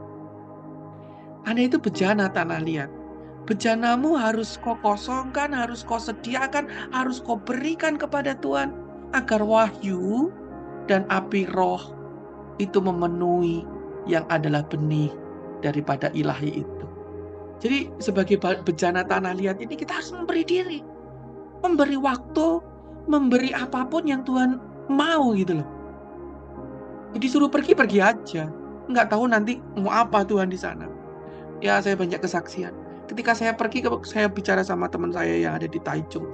Anda itu bejana tanah liat. Bejanamu harus kau kosongkan, harus kau sediakan, harus kau berikan kepada Tuhan, agar wahyu dan api roh itu memenuhi yang adalah benih daripada ilahi itu. Jadi sebagai bejana tanah liat ini kita harus memberi diri, memberi waktu, memberi apapun yang Tuhan mau gitu loh. Jadi suruh pergi aja, nggak tahu nanti mau apa Tuhan di sana. Ya, saya banyak kesaksian. Ketika saya pergi, saya bicara sama teman saya yang ada di Taichung.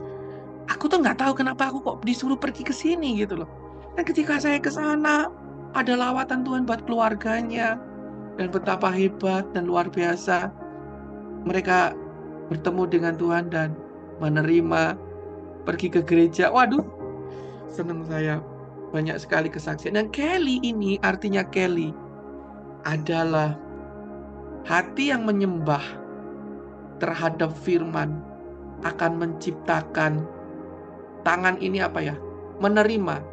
Aku tuh nggak tahu kenapa aku kok disuruh pergi ke sini gitu loh. Dan ketika saya ke sana, ada lawatan Tuhan buat keluarganya, dan betapa hebat dan luar biasa mereka bertemu dengan Tuhan dan menerima, pergi ke gereja. Waduh, senang saya. Banyak sekali kesaksian. Dan Kelly ini, artinya Kelly adalah hati yang menyembah terhadap firman akan menciptakan tangan ini apa ya? Menerima.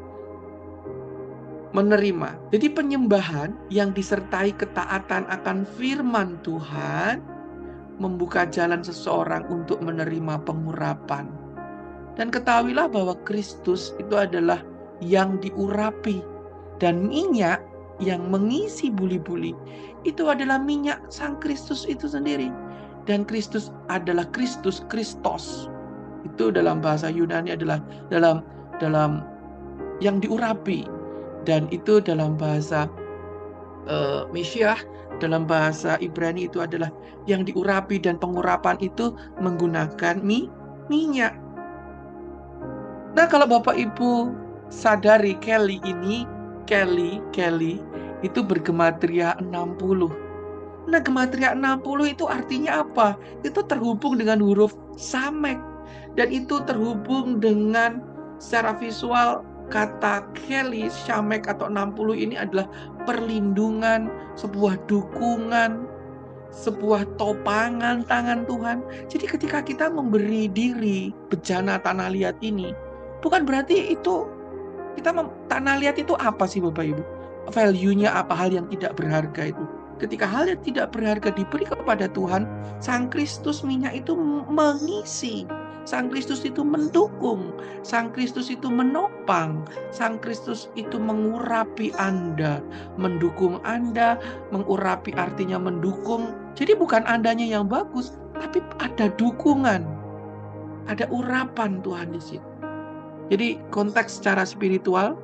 Jadi penyembahan yang disertai ketaatan akan firman Tuhan membuka jalan seseorang untuk menerima pengurapan. Dan ketahuilah bahwa Kristus itu adalah yang diurapi, dan minyak yang mengisi buli-buli itu adalah minyak Sang Kristus itu sendiri. Dan Kristus adalah Kristus. Itu dalam bahasa Yunani adalah dalam yang diurapi, dan itu dalam bahasa Mesiah, dalam bahasa Ibrani itu adalah yang diurapi, dan pengurapan itu menggunakan minyak. Nah, kalau Bapak Ibu sadari Kelly itu bergematria 60. Nah, gematria 60 itu artinya apa? Itu terhubung dengan huruf Samek. Dan itu terhubung dengan secara visual kata Kelly, Samek atau 60 ini adalah perlindungan, sebuah dukungan, sebuah topangan tangan Tuhan. Jadi ketika kita memberi diri bejana tanah liat ini, bukan berarti itu tanah liat itu apa sih Bapak Ibu? Value-nya apa, hal yang tidak berharga itu? Ketika hal yang tidak berharga diberi kepada Tuhan, Sang Kristus minyak itu mengisi. Sang Kristus itu mendukung. Sang Kristus itu menopang. Sang Kristus itu mengurapi Anda. Mendukung Anda. Mengurapi artinya mendukung. Jadi bukan Andanya yang bagus, tapi ada dukungan. Ada urapan Tuhan di situ. Jadi konteks secara spiritual,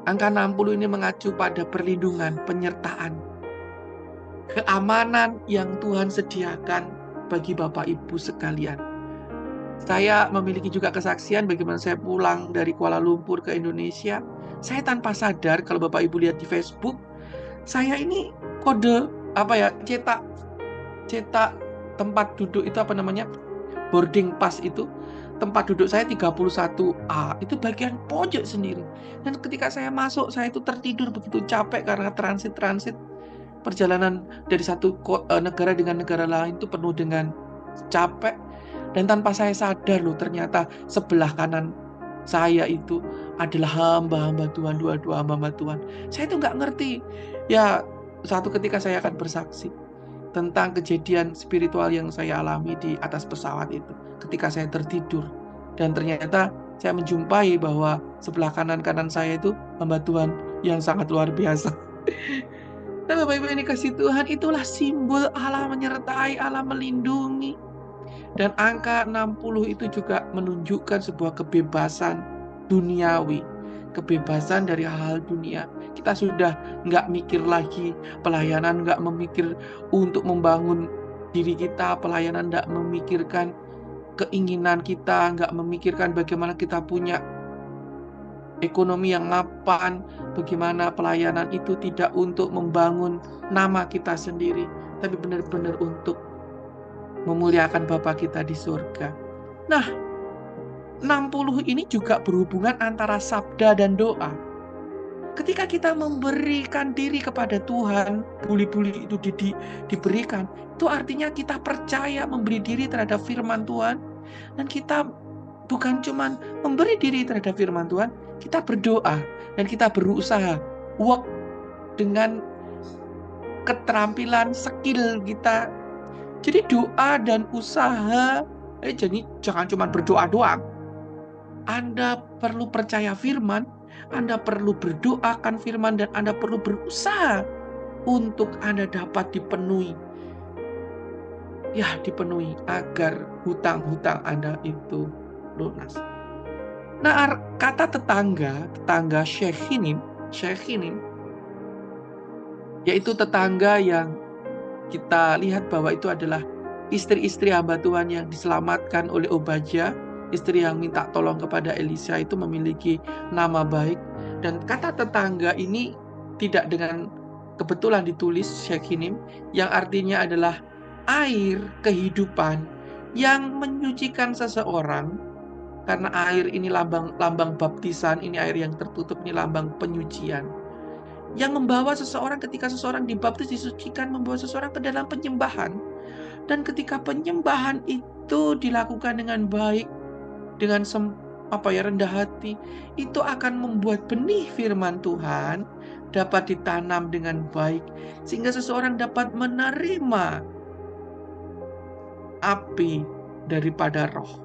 Angka 60 ini mengacu pada perlindungan, penyertaan, keamanan yang Tuhan sediakan bagi Bapak Ibu sekalian. Saya memiliki juga kesaksian bagaimana saya pulang dari Kuala Lumpur ke Indonesia. Saya tanpa sadar, kalau Bapak Ibu lihat di Facebook, saya ini kode cetak tempat duduk itu boarding pass itu, tempat duduk saya 31A, itu bagian pojok sendiri. Dan ketika saya masuk, saya itu tertidur begitu capek karena transit perjalanan dari satu negara dengan negara lain itu penuh dengan capek. Dan tanpa saya sadar loh, ternyata sebelah kanan saya itu adalah hamba-hamba Tuhan, dua hamba Tuhan. Saya itu nggak ngerti. Ya, satu ketika saya akan bersaksi tentang kejadian spiritual yang saya alami di atas pesawat itu. Ketika saya tertidur. Dan ternyata saya menjumpai bahwa sebelah kanan saya itu hamba Tuhan yang sangat luar biasa. Dan Bapak Ibu ini kasih Tuhan, itulah simbol Allah menyertai, Allah melindungi. Dan angka 60 itu juga menunjukkan sebuah kebebasan duniawi. Kebebasan dari hal-hal dunia. Kita sudah nggak mikir lagi pelayanan, nggak memikir untuk membangun diri kita. Pelayanan nggak memikirkan keinginan kita, nggak memikirkan bagaimana kita punya ekonomi yang mapan. Bagaimana pelayanan itu tidak untuk membangun nama kita sendiri, tapi benar-benar untuk memuliakan Bapa kita di surga. Nah, 60 ini juga berhubungan antara sabda dan doa. Ketika kita memberikan diri kepada Tuhan, buli-buli itu diberikan, itu artinya kita percaya memberi diri terhadap firman Tuhan. Dan kita bukan cuma memberi diri terhadap firman Tuhan, kita berdoa dan kita berusaha work dengan keterampilan, skill kita. Jadi doa dan usaha, jadi jangan cuma berdoa doang. Anda perlu percaya firman, Anda perlu berdoakan firman, dan Anda perlu berusaha untuk Anda dapat dipenuhi. Ya, dipenuhi agar hutang-hutang Anda itu lunas. Nah, kata tetangga Shekhinim, yaitu tetangga yang kita lihat bahwa itu adalah istri-istri hamba Tuhan yang diselamatkan oleh Obadya, istri yang minta tolong kepada Elisa, itu memiliki nama baik. Dan kata tetangga ini tidak dengan kebetulan ditulis Shekhinim, yang artinya adalah air kehidupan yang menyucikan seseorang. Karena air ini lambang baptisan, ini air yang tertutup, ini lambang penyucian. Yang membawa seseorang, ketika seseorang dibaptis, disucikan, membawa seseorang ke dalam penyembahan. Dan ketika penyembahan itu dilakukan dengan baik, dengan rendah hati, itu akan membuat benih firman Tuhan dapat ditanam dengan baik, sehingga seseorang dapat menerima api daripada roh.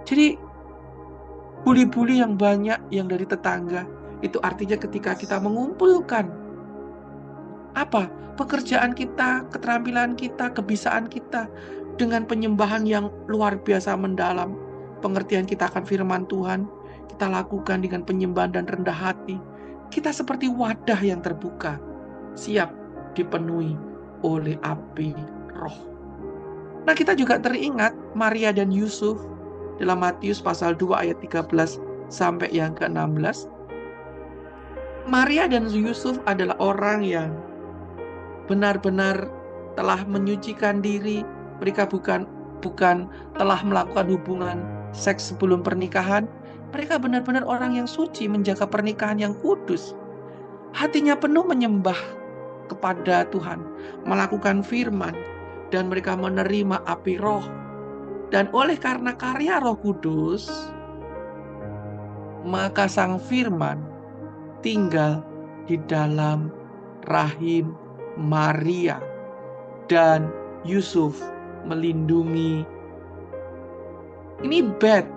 Jadi buli-buli yang banyak yang dari tetangga, itu artinya ketika kita mengumpulkan pekerjaan kita, keterampilan kita, kebisaan kita dengan penyembahan yang luar biasa mendalam, pengertian kita akan firman Tuhan, kita lakukan dengan penyembahan dan rendah hati, kita seperti wadah yang terbuka, siap dipenuhi oleh api roh. Nah, kita juga teringat Maria dan Yusuf dalam Matius pasal 2 ayat 13 sampai yang ke-16. Maria dan Yusuf adalah orang yang benar-benar telah menyucikan diri. Mereka bukan telah melakukan hubungan seks sebelum pernikahan. Mereka benar-benar orang yang suci, menjaga pernikahan yang kudus. Hatinya penuh menyembah kepada Tuhan, melakukan firman, dan mereka menerima api roh. Dan oleh karena karya Roh Kudus, maka sang firman tinggal di dalam rahim Maria, dan Yusuf melindungi. Ini bed,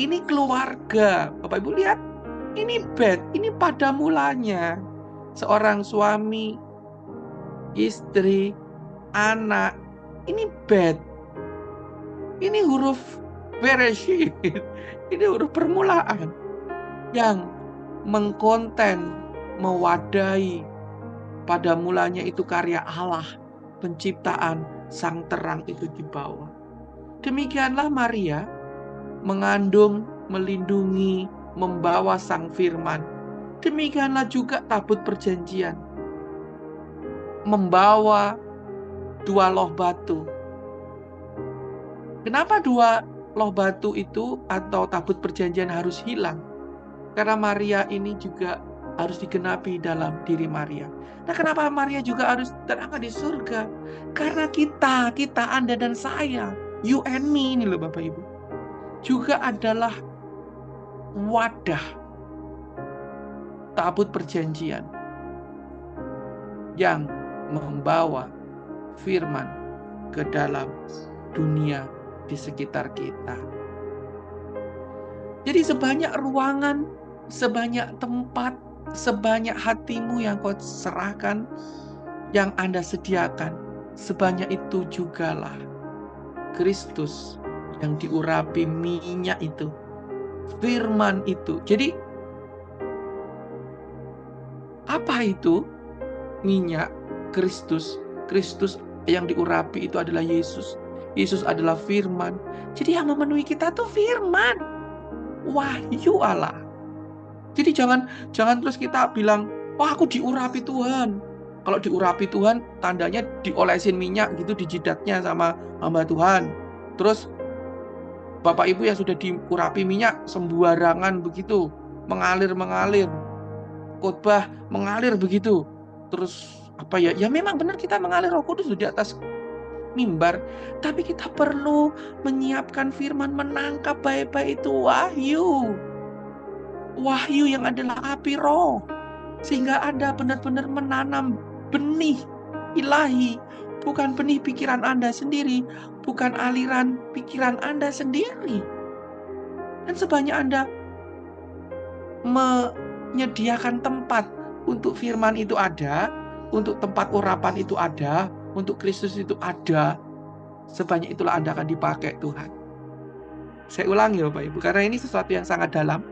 ini keluarga. Bapak Ibu lihat, ini bed, ini pada mulanya seorang suami, istri, anak, ini bed. Ini huruf Bereshit, ini huruf permulaan yang mengkonten, mewadahi pada mulanya itu karya Allah, penciptaan sang terang itu di bawah. Demikianlah Maria mengandung, melindungi, membawa sang firman. Demikianlah juga tabut perjanjian, membawa 2 loh batu. Kenapa 2 loh batu itu atau tabut perjanjian harus hilang? Karena Maria ini juga harus digenapi dalam diri Maria. Nah, kenapa Maria juga harus terangkat di surga? Karena kita, Anda dan saya, you and me ini loh Bapak Ibu, juga adalah wadah tabut perjanjian yang membawa firman ke dalam dunia di sekitar kita. Jadi sebanyak ruangan, sebanyak tempat, sebanyak hatimu yang kau serahkan, yang Anda sediakan, sebanyak itu jugalah Kristus yang diurapi minyak itu, firman itu. Jadi apa itu minyak? Kristus. Kristus yang diurapi itu adalah Yesus. Yesus adalah firman. Jadi yang memenuhi kita tuh firman, wahyu Allah. Jadi jangan terus kita bilang, wah aku diurapi Tuhan. Kalau diurapi Tuhan, tandanya diolesin minyak gitu di jidatnya sama hamba Tuhan. Terus Bapak Ibu yang sudah diurapi minyak sembarangan begitu, mengalir. Khotbah mengalir begitu. Terus apa ya? Ya memang benar kita mengalir Roh Kudus di atas mimbar, tapi kita perlu menyiapkan firman, menangkap baik-baik itu wahyu. Wahyu yang adalah api roh, sehingga Anda benar-benar menanam benih ilahi, bukan benih pikiran Anda sendiri, bukan aliran pikiran Anda sendiri. Dan sebanyak Anda menyediakan tempat untuk firman itu ada, untuk tempat urapan itu ada, untuk Kristus itu ada, sebanyak itulah Anda akan dipakai Tuhan. Saya ulangi Bapak Ibu, karena ini sesuatu yang sangat dalam.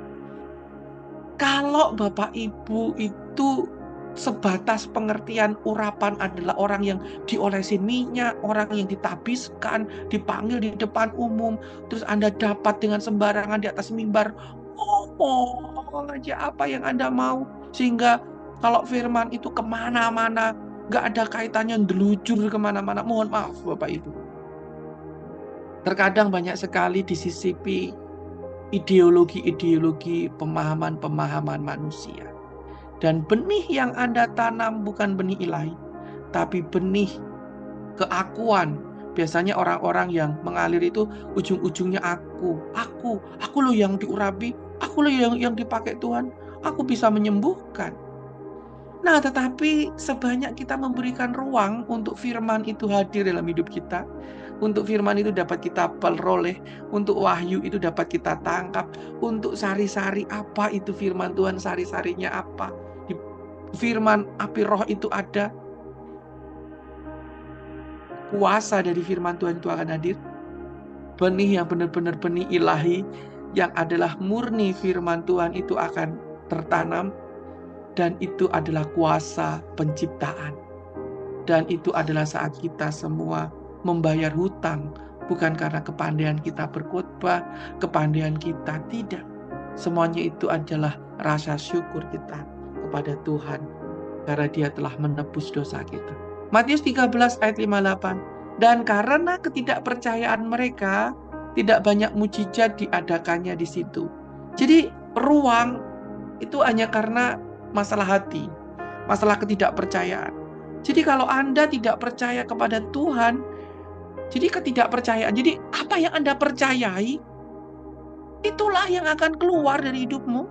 Kalau Bapak Ibu itu sebatas pengertian urapan adalah orang yang diolesin minyak, orang yang ditabiskan, dipanggil di depan umum, terus Anda dapat dengan sembarangan di atas mimbar, ngomong aja apa yang Anda mau, sehingga kalau firman itu kemana-mana, gak ada kaitannya, delucur kemana-mana. Mohon maaf Bapak Ibu. Terkadang banyak sekali disisipi ideologi-ideologi, pemahaman-pemahaman manusia. Dan benih yang Anda tanam bukan benih ilahi, tapi benih keakuan. Biasanya orang-orang yang mengalir itu ujung-ujungnya aku loh yang diurapi, aku loh yang dipakai Tuhan, aku bisa menyembuhkan. Nah, tetapi sebanyak kita memberikan ruang untuk firman itu hadir dalam hidup kita, untuk firman itu dapat kita peroleh, untuk wahyu itu dapat kita tangkap, untuk sari-sari apa itu firman Tuhan, sari-sarinya apa. Di firman api roh itu ada, kuasa dari firman Tuhan itu akan hadir. Benih yang benar-benar benih ilahi, yang adalah murni firman Tuhan itu akan tertanam. Dan itu adalah kuasa penciptaan. Dan itu adalah saat kita semua membayar hutang. Bukan karena kepandaian kita berkhotbah, kepandaian kita tidak. Semuanya itu adalah rasa syukur kita kepada Tuhan. Karena Dia telah menebus dosa kita. Matius 13 ayat 58. Dan karena ketidakpercayaan mereka, tidak banyak mujizat diadakannya di situ. Jadi ruang itu hanya karena masalah hati, masalah ketidakpercayaan. Jadi kalau Anda tidak percaya kepada Tuhan, jadi ketidakpercayaan. Jadi apa yang Anda percayai, itulah yang akan keluar dari hidupmu.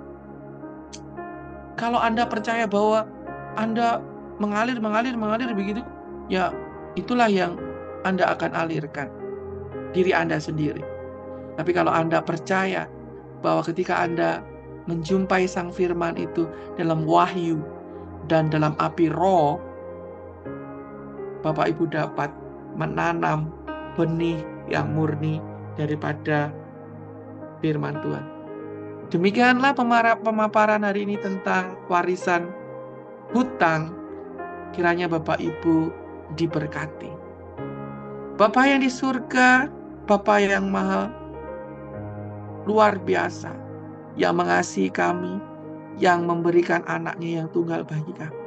Kalau Anda percaya bahwa Anda mengalir begitu, ya itulah yang Anda akan alirkan, diri Anda sendiri. Tapi kalau Anda percaya bahwa ketika Anda menjumpai sang firman itu dalam wahyu dan dalam api roh, Bapak Ibu dapat menanam benih yang murni daripada firman Tuhan. Demikianlah pemaparan hari ini tentang warisan hutang. Kiranya Bapak Ibu diberkati. Bapa yang di surga, Bapa yang maha luar biasa, yang mengasihi kami, yang memberikan anaknya yang tunggal bagi kami.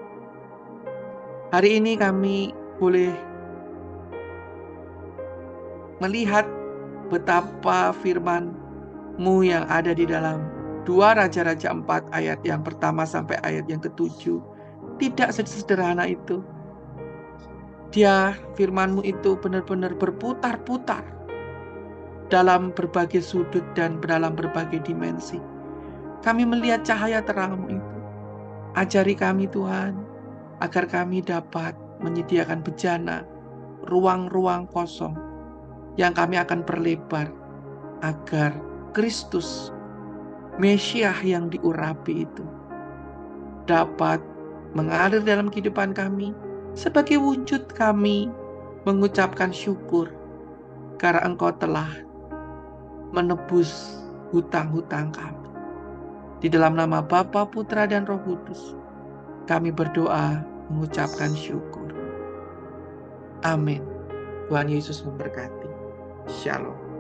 Hari ini kami boleh melihat betapa firman-Mu yang ada di dalam 2 Raja-Raja 4 ayat yang pertama sampai ayat yang ke-7. Tidak sederhana itu. Firman-Mu itu benar-benar berputar-putar dalam berbagai sudut dan dalam berbagai dimensi. Kami melihat cahaya terang-Mu itu. Ajari kami Tuhan, agar kami dapat menyediakan bejana, ruang-ruang kosong yang kami akan perlebar, agar Kristus, Mesias yang diurapi itu, dapat mengalir dalam kehidupan kami, sebagai wujud kami mengucapkan syukur, karena Engkau telah menebus hutang-hutang kami. Di dalam nama Bapa, Putra, dan Roh Kudus, kami berdoa mengucapkan syukur. Amin. Tuhan Yesus memberkati. Shalom.